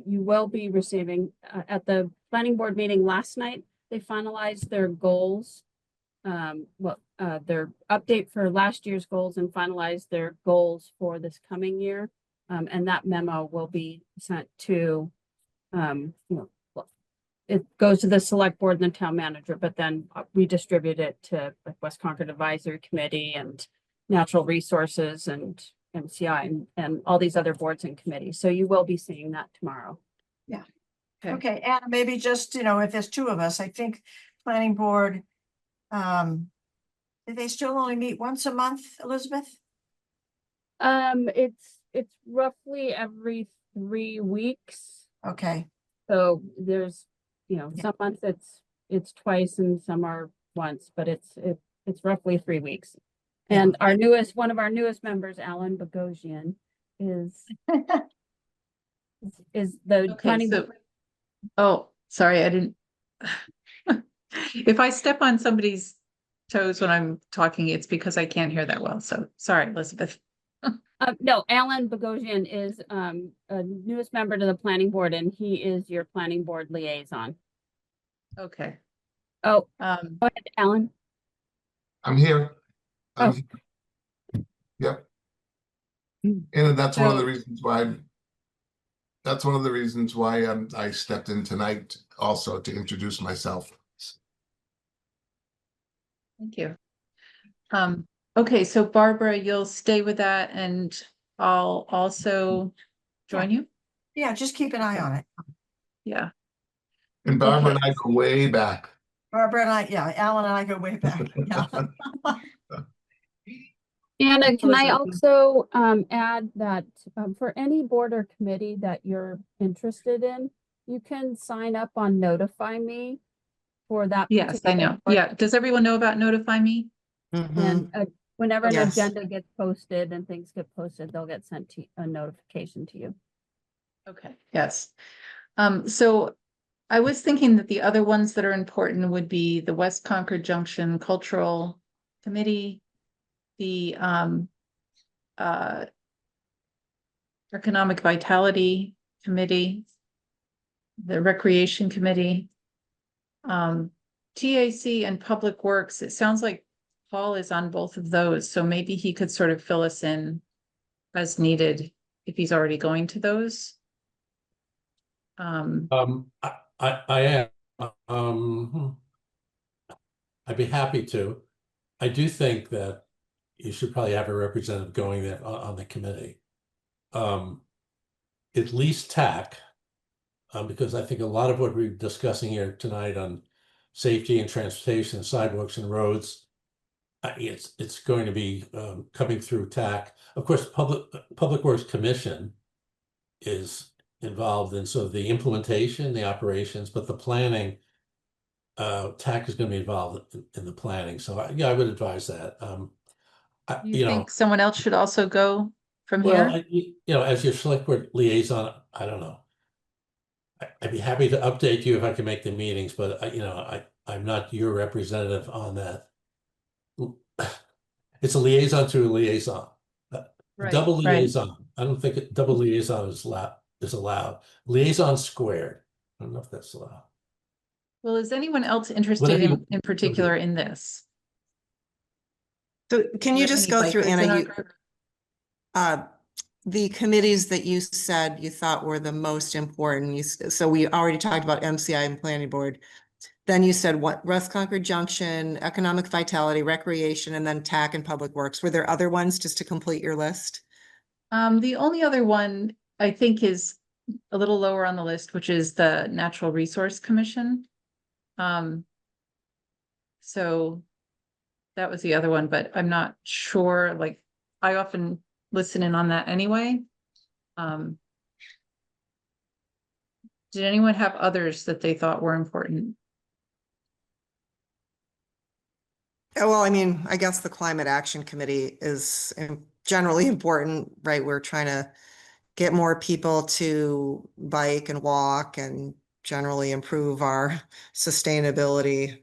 you will be receiving, at the planning board meeting last night, they finalized their goals. Their update for last year's goals and finalized their goals for this coming year. And that memo will be sent to, it goes to the select board and the town manager, but then we distribute it to like West Concord Advisory Committee and Natural Resources and MCI and all these other boards and committees. So you will be seeing that tomorrow. Okay, Anna, maybe just, if there's two of us, I think planning board, do they still only meet once a month, Elizabeth? It's roughly every 3 weeks. Okay, So there's, Yeah. some months it's twice and some are once, but it's roughly 3 weeks. Yeah. And one of our newest members, Alan Bogosian, is the Okay, planning. so, oh, sorry, I didn't. If I step on somebody's toes when I'm talking, it's because I can't hear that well. So sorry, Elizabeth. No, Alan Bogosian is a newest member to the planning board, and he is your planning board liaison. Okay. Oh, Um, go ahead, Alan. I'm here. Oh. Yep. And that's one of the So- reasons why. That's one of the reasons why I stepped in tonight also to introduce myself. thank you. Okay, so Barbara, you'll stay with that and I'll also join you? yeah, just keep an eye on it. Yeah. And Barbara and Okay. I go way back. Barbara and I, yeah, Alan and I go way back. Yeah. Anna, can I Elizabeth. also add that for any board or committee that you're interested in, you can sign up on Notify Me for that. Yes, I particular know. board. Yeah. Does everyone know about Notify Me? And whenever an Yes. agenda gets posted and things get posted, they'll get sent to a notification to you. Okay, yes. So I was thinking that the other ones that are important would be the West Concord Junction Cultural Committee, the Economic Vitality Committee, the Recreation Committee, TAC and Public Works. It sounds like Paul is on both of those, so maybe he could sort of fill us in as needed if he's already going to those. I am. I'd be happy to. I do think that you should probably have a representative going there on the committee. At least TAC, because I think a lot of what we're discussing here tonight on safety and transportation, sidewalks and roads, it's going to be coming through TAC. Of course, Public Works Commission is involved in sort of the implementation, the operations, but the planning, TAC is going to be involved in the planning. So I would advise that. You think someone else should also go from well, here? as your select board liaison, I don't know. I'd be happy to update you if I can make the meetings, but I'm not your representative on that. It's a liaison to a liaison. Right, Double right. liaison. I don't think double liaison is allowed. Liaison squared. I don't know if that's allowed. Well, is anyone else interested Whatever in particular in this? So can Do you have just any go through, bikers Anna, in our you, group? the committees that you said you thought were the most important? So we already talked about MCI and Planning Board. Then you said what, West Concord Junction, Economic Vitality, Recreation, and then TAC and Public Works. Were there other ones just to complete your list? The only other one I think is a little lower on the list, which is the Natural Resource Commission. So that was the other one, but I'm not sure, like, I often listen in on that anyway. Did anyone have others that they thought were important? Yeah, well, I mean, I guess the Climate Action Committee is generally important, right? We're trying to get more people to bike and walk and generally improve our sustainability,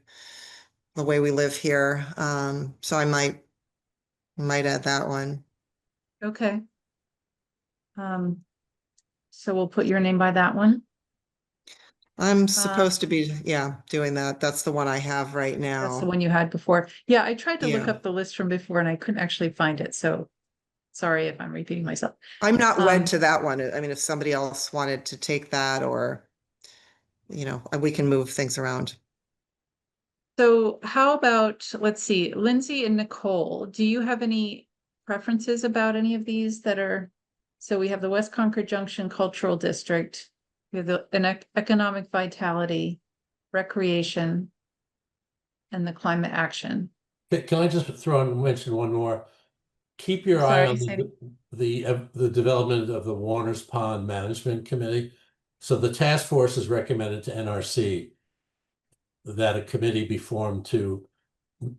the way we live here. So I might add that one. Okay. So we'll put your name by that one. I'm supposed to be, yeah, doing that. That's the one I have right That's the now. one you had before. Yeah, I tried to look Yeah. up the list from before and I couldn't actually find it, so sorry if I'm repeating myself. I'm not Um, wed to that one. I mean, if somebody else wanted to take that, or, we can move things around. So how about, let's see, Lindsay and Nicole, do you have any preferences about any of these that are? So we have the West Concord Junction Cultural District, we have Economic Vitality, Recreation, and the Climate Action. Can I just mention one more? Keep your eye Sorry, on Sadie. the development of the Warner's Pond Management Committee. So the task force has recommended to NRC that a committee be formed to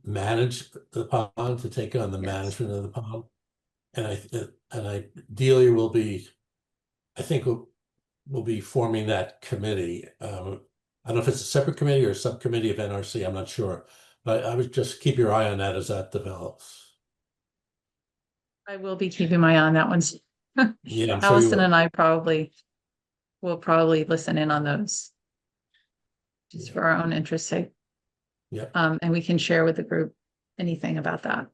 manage the pond, to take on the Yes. management of the pond. And Delia will be, I think we'll be forming that committee. I don't know if it's a separate committee or a subcommittee of NRC, I'm not sure. But I would just keep your eye on that as that develops. I will be keeping my eye on that one. Yeah, I'm sure you Allison will. and I will probably listen in on those. Just for our own interest's sake. Yeah. And we can share with the group anything about that.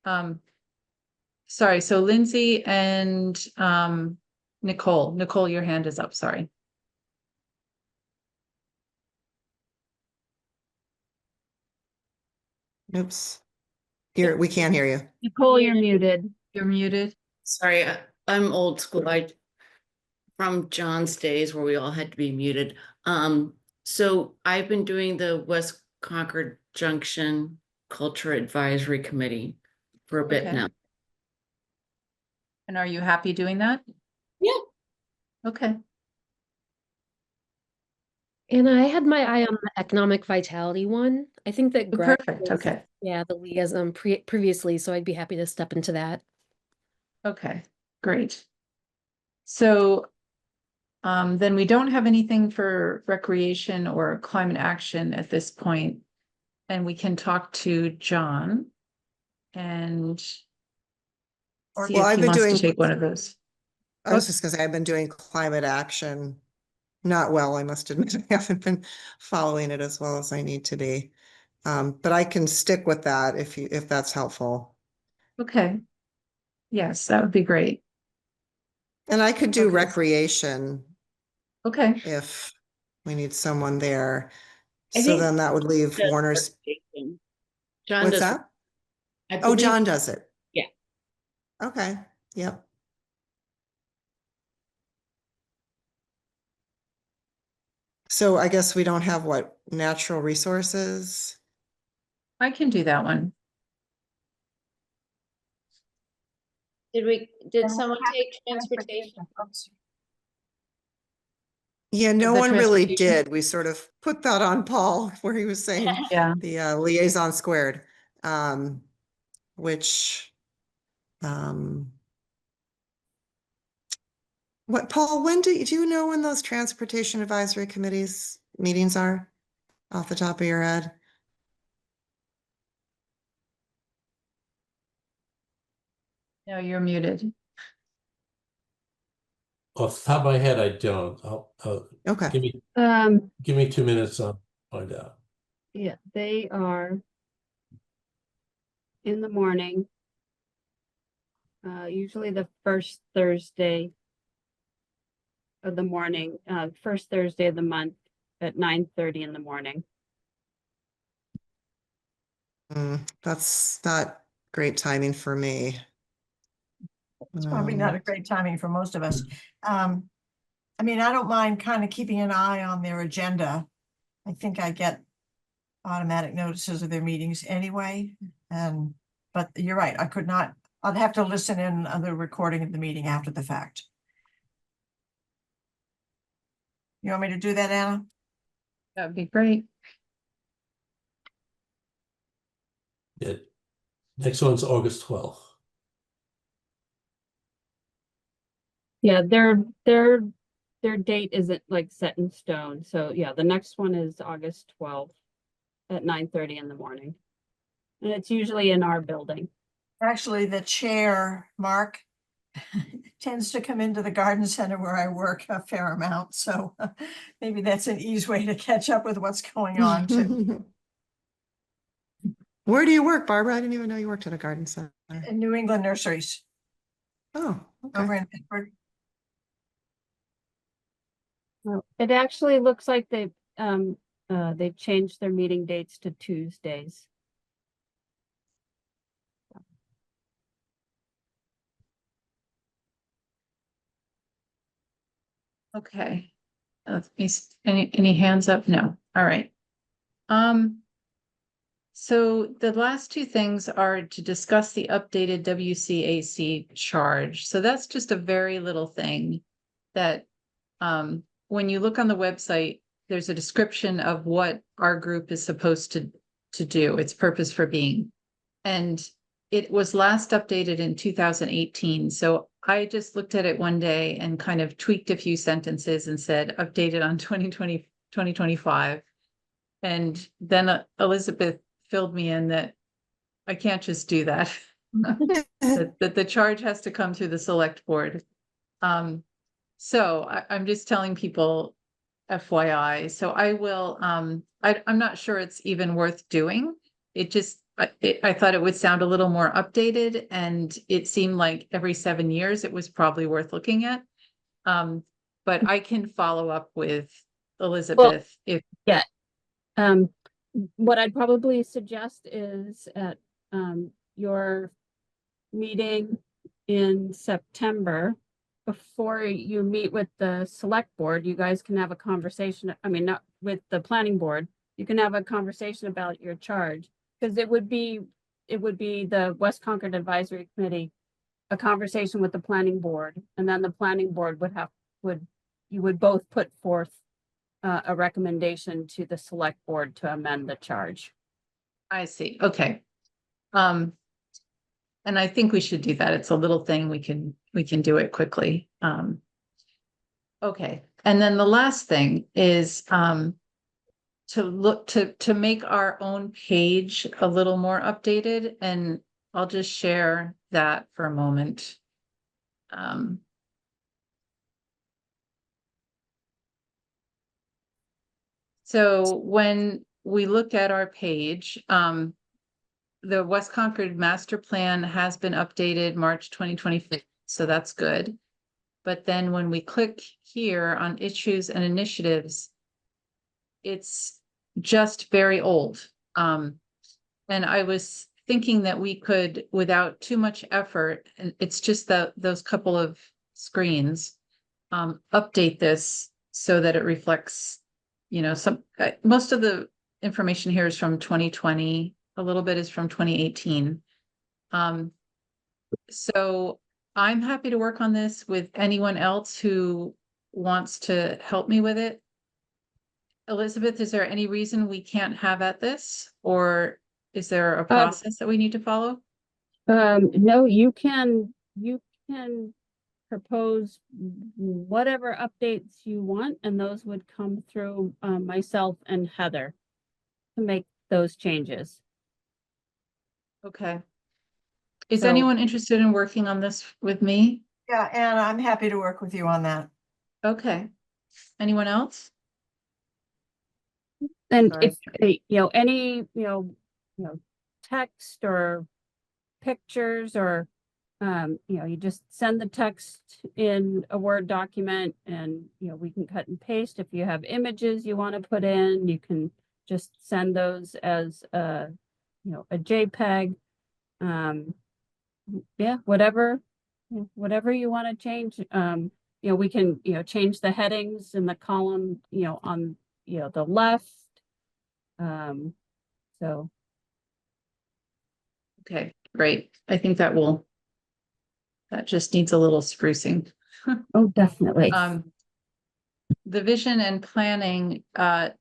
Yeah. Sorry, so Lindsay and Nicole. Nicole, your hand is up, sorry. Oops. We can't hear you. Nicole, you're muted. You're muted. Sorry, I'm old school. From John's days where we all had to be muted. So I've been doing the West Concord Junction Culture Advisory Committee for a bit Okay. now. And are you happy doing that? Yeah. Okay. And I had my eye on the economic vitality one. I think that Oh, Greg perfect. was, Okay. yeah, the liaison previously, so I'd be happy to step into that. Okay, great. So then we don't have anything for recreation or climate action at this point. And we can talk to John and see Well, if I've he been wants to doing, take one of those. I was just gonna say, I've been doing climate action. Not well, I must admit. I haven't been following it as well as I need to be. But I can stick with that if that's helpful. Okay. Yes, that would be great. And I could do Okay. recreation Okay. if we need someone there. I So think then that would leave does Warner's. recreation. John What's does. that? I Oh, believe- John does it. Yeah. Okay, yep. So I guess we don't have what, natural resources? I can do that one. Did someone take transportation? Yeah, no The one really transportation? did. We sort of put that on Paul where he was saying Yeah. the liaison squared, which, what, Paul, do you know when those transportation advisory committees meetings are off the top of your head? No, you're muted. Off the top of my head, I don't. Okay. Give me 2 minutes, I'll find out. Yeah, they are in the morning. Usually the first Thursday of the morning, first Thursday of the month at 9:30 in the morning. That's not great timing for me. It's probably not a great timing for most of us. I mean, I don't mind kind of keeping an eye on their agenda. I think I get automatic notices of their meetings anyway. But you're right, I could not, I'd have to listen in on the recording of the meeting after the fact. You want me to do that, Anna? That'd be great. Yeah. Next one's August 12th. Yeah, their date isn't like set in stone. So yeah, the next one is August 12th at 9:30 in the morning. And it's usually in our building. Actually, the chair, Mark, tends to come into the garden center where I work a fair amount. So maybe that's an easy way to catch up with what's going on too. Where do you work, Barbara? I didn't even know you worked at a garden center. In New England Nurseries Oh, over okay. in Pittsburgh. Well, it actually looks like they've changed their meeting dates to Tuesdays. Okay. Any hands up? No. All right. So the last two things are to discuss the updated WCAC charge. So that's just a very little thing that, when you look on the website, there's a description of what our group is supposed to do, its purpose for being. And it was last updated in 2018. So I just looked at it one day and kind of tweaked a few sentences and said, updated on 2025. And then Elizabeth filled me in that I can't just do that. that the charge has to come through the select board. So I'm just telling people FYI. So I will, I'm not sure it's even worth doing. It just, I thought it would sound a little more updated, and it seemed like every 7 years it was probably worth looking at. But I can follow up with Elizabeth if. Yeah. What I'd probably suggest is at your meeting in September, before you meet with the select board, you guys can have a conversation. I mean, not with the planning board, you can have a conversation about your charge, because it would be the West Concord Advisory Committee, a conversation with the planning board, and then the planning board you would both put forth a recommendation to the select board to amend the charge. I see. Okay. And I think we should do that. It's a little thing. We can do it quickly. Okay. And then the last thing is to make our own page a little more updated, and I'll just share that for a moment. So when we look at our page, the West Concord Master Plan has been updated March 2025, so that's good. But then when we click here on issues and initiatives, it's just very old. And I was thinking that we could, without too much effort, and it's just those couple of screens, update this so that it reflects, most of the information here is from 2020. A little bit is from 2018. So I'm happy to work on this with anyone else who wants to help me with it. Elizabeth, is there any reason we can't have at this, or is there a process that we need to follow? No, you can propose whatever updates you want, and those would come through myself and Heather to make those changes. Okay. Is So- anyone interested in working on this with me? Yeah, and I'm happy to work with you on that. Okay. Anyone else? And Sorry. if any, text or pictures or, you know, you just send the text in a Word document and, you know, we can cut and paste. If you have images you want to put in, you can just send those as a, you know, a JPEG. Yeah, whatever you want to change. You know, we can, you know, change the headings in the column, you know, on, you know, the left. So Okay, great. I think that just needs a little sprucing. oh, definitely. The vision and planning, I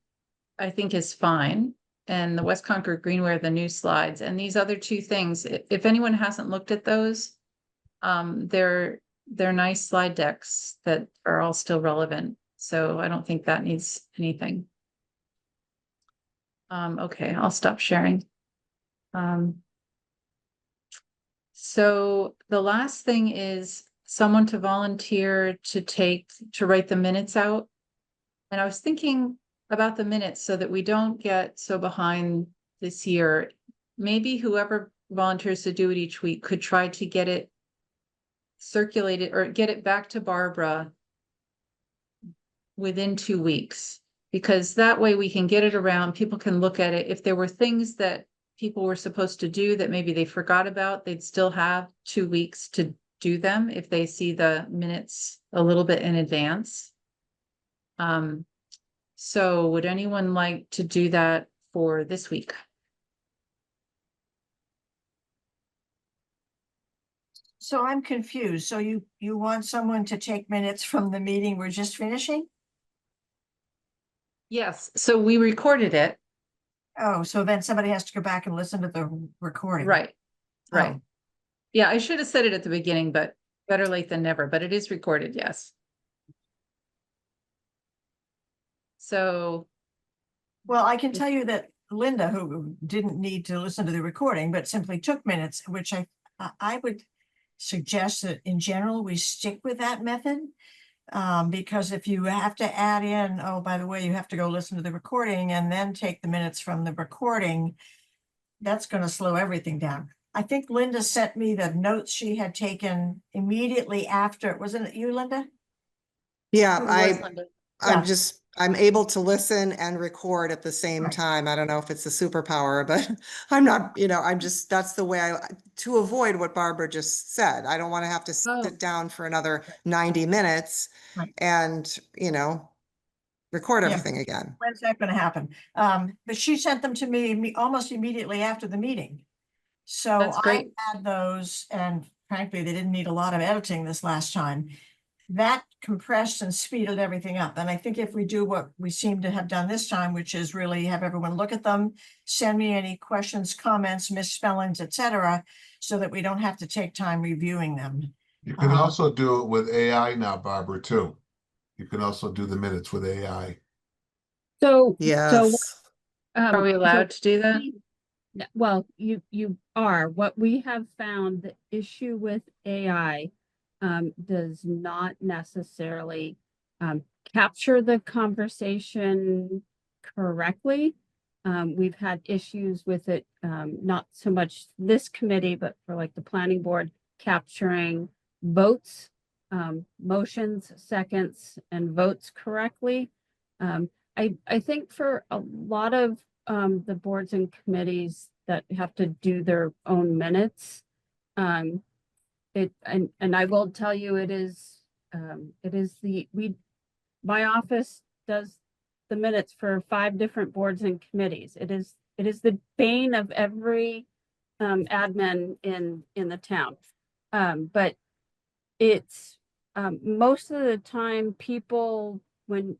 think is fine. And the West Concord Greenware, the new slides, and these other two things, if anyone hasn't looked at those, they're nice slide decks that are all still relevant. So I don't think that needs anything. Okay, I'll stop sharing. So the last thing is someone to volunteer to write the minutes out. And I was thinking about the minutes so that we don't get so behind this year. Maybe whoever volunteers to do it each week could try to get it circulated or get it back to Barbara within 2 weeks, because that way we can get it around, people can look at it. If there were things that people were supposed to do that maybe they forgot about, they'd still have 2 weeks to do them if they see the minutes a little bit in advance. So would anyone like to do that for this week? So I'm confused. So you want someone to take minutes from the meeting we're just finishing? Yes, so we recorded it. Oh, so then somebody has to go back and listen to the recording. Right, right. Oh. Yeah, I should have said it at the beginning, but better late than never, but it is recorded, yes. So, Well, I can tell you that Linda, who didn't need to listen to the recording, but simply took minutes, which I would suggest that in general, we stick with that method. Because if you have to add in, oh, by the way, you have to go listen to the recording and then take the minutes from the recording, that's going to slow everything down. I think Linda sent me the notes she had taken immediately after. Wasn't it you, Linda? Yeah, Yeah. I'm able to listen and record at the same Right. time. I don't know if it's a superpower, but I'm not, you know, that's the way to avoid what Barbara just said. I don't want to have to Oh. sit down for another 90 minutes Right. and, you know, record Yeah. everything again. When's that going to happen? But she sent them to me almost immediately after the meeting. So That's I great. had those, and frankly, they didn't need a lot of editing this last time. That compressed and speeded everything up. And I think if we do what we seem to have done this time, which is really have everyone look at them, send me any questions, comments, misspellings, etc., so that we don't have to take time reviewing them. You can also do it with AI now, Barbara, too. You can also do the minutes with AI. So Yes. Are we allowed to do that? Well, you are. What we have found, the issue with AI does not necessarily capture the conversation correctly. We've had issues with it, not so much this committee, but for like the planning board capturing votes, motions, seconds, and votes correctly. I think for a lot of the boards and committees that have to do their own minutes, and I will tell you, it is my office does the minutes for 5 different boards and committees. It is the bane of every admin in the town. But it's most of the time people, when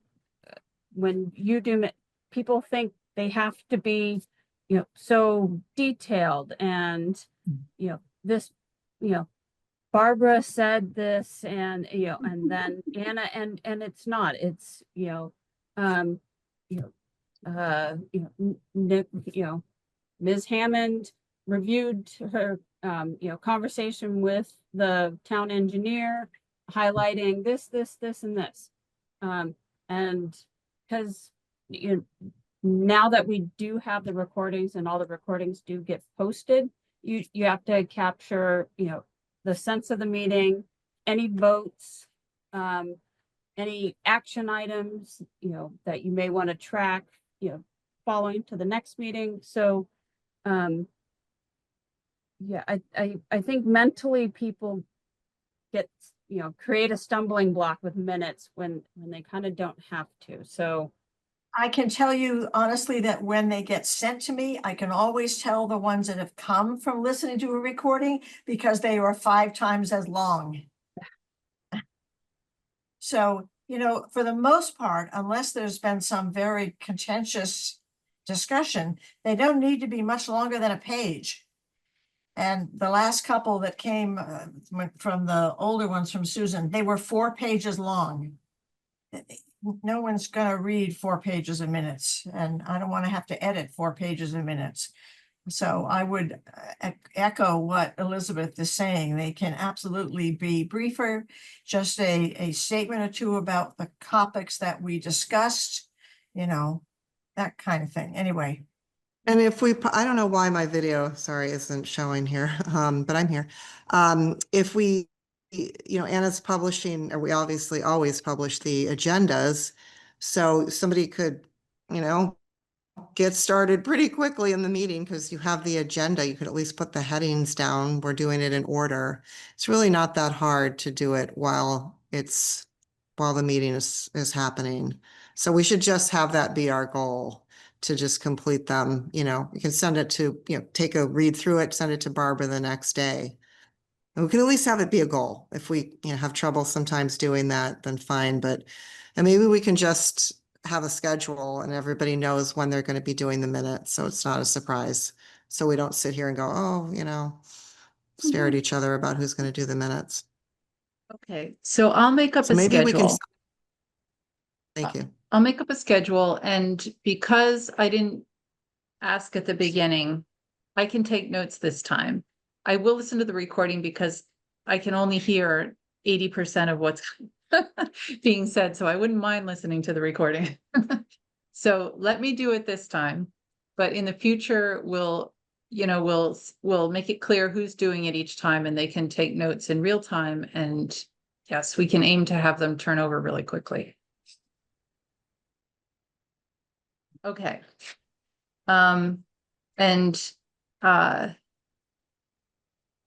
you do it, people think they have to be, you know, so detailed and, you know, this, you know, Barbara said this and, you know, and then Anna, and it's not, it's, you know, Ms. Hammond reviewed her, you know, conversation with the town engineer, highlighting this, and this. And because, you know, now that we do have the recordings and all the recordings do get posted, you have to capture, the sense of the meeting, any votes, any action items, that you may want to track, following to the next meeting. So, yeah, I think mentally people get, create a stumbling block with minutes when they kind of don't have to. So, I can tell you honestly that when they get sent to me, I can always tell the ones that have come from listening to a recording because they are 5 times as long. So, for the most part, unless there's been some very contentious discussion, they don't need to be much longer than a page. And the last couple that came from the older ones from Susan, they were 4 pages long. No one's gonna read 4 pages of minutes, and I don't want to have to edit 4 pages of minutes. So I would echo what Elizabeth is saying. They can absolutely be briefer, just a statement or two about the topics that we discussed, that kind of thing. Anyway. And if I don't know why my video, sorry, isn't showing here, but I'm here. If we, Anna's publishing, or we obviously always publish the agendas. So somebody could, get started pretty quickly in the meeting because you have the agenda. You could at least put the headings down. We're doing it in order. It's really not that hard to do it while the meeting is happening. So we should just have that be our goal, to just complete them. You can send it to, take a read through it, send it to Barbara the next day. And we can at least have it be a goal. If we, have trouble sometimes doing that, then fine. And maybe we can just have a schedule and everybody knows when they're going to be doing the minutes. So it's not a surprise. So we don't sit here and go, oh, stare at each other about who's going to do the minutes. Okay, so I'll make up So a maybe we can. schedule. Thank you. I'll make up a schedule, and because I didn't ask at the beginning, I can take notes this time. I will listen to the recording because I can only hear 80% of what's being said, so I wouldn't mind listening to the recording. So let me do it this time, but in the future, we'll make it clear who's doing it each time, and they can take notes in real time. And yes, we can aim to have them turn over really quickly. Okay.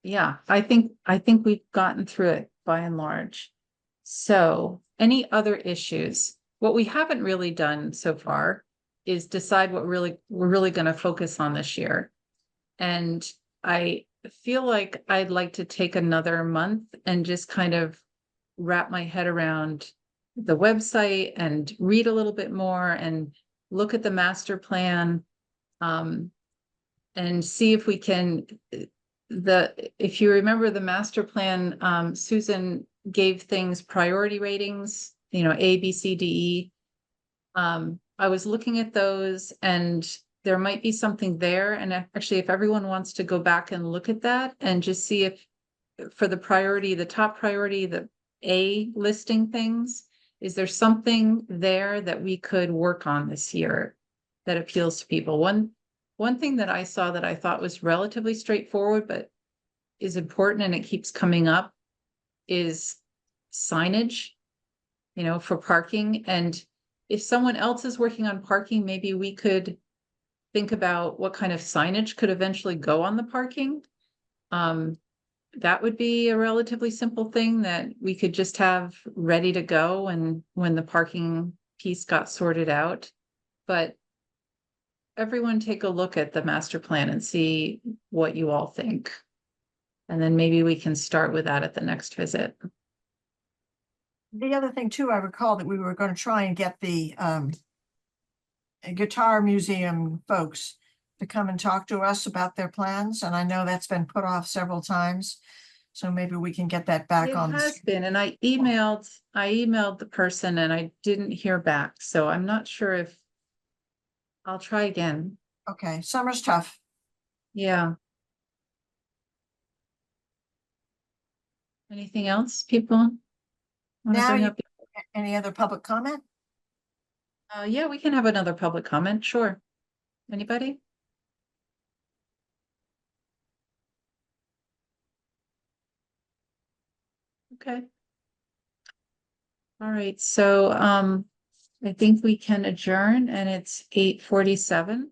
Yeah, I think we've gotten through it by and large. So any other issues? What we haven't really done so far is decide what we're really going to focus on this year. And I feel like I'd like to take another month and just kind of wrap my head around the website and read a little bit more and look at the master plan, and see if we can, if you remember the master plan, Susan gave things priority ratings, A, B, C, D, E. I was looking at those, and there might be something there. And actually, if everyone wants to go back and look at that and just see if for the top priority, the A listing things, is there something there that we could work on this year that appeals to people? One thing that I saw that I thought was relatively straightforward, but is important, and it keeps coming up, is signage, for parking. And if someone else is working on parking, maybe we could think about what kind of signage could eventually go on the parking. That would be a relatively simple thing that we could just have ready to go and when the parking piece got sorted out. But everyone take a look at the master plan and see what you all think. And then maybe we can start with that at the next visit. The other thing too, I recall that we were going to try and get the guitar museum folks to come and talk to us about their plans. And I know that's been put off several times. So maybe we can get that back on. It has been, and I emailed the person and I didn't hear back. So I'm not sure if I'll try again. Okay, summer's tough. Yeah. Anything else, people want to Now, bring up? any other public comment? Yeah, we can have another public comment. Sure. Anybody? Okay. All right, so I think we can adjourn and it's 8:47.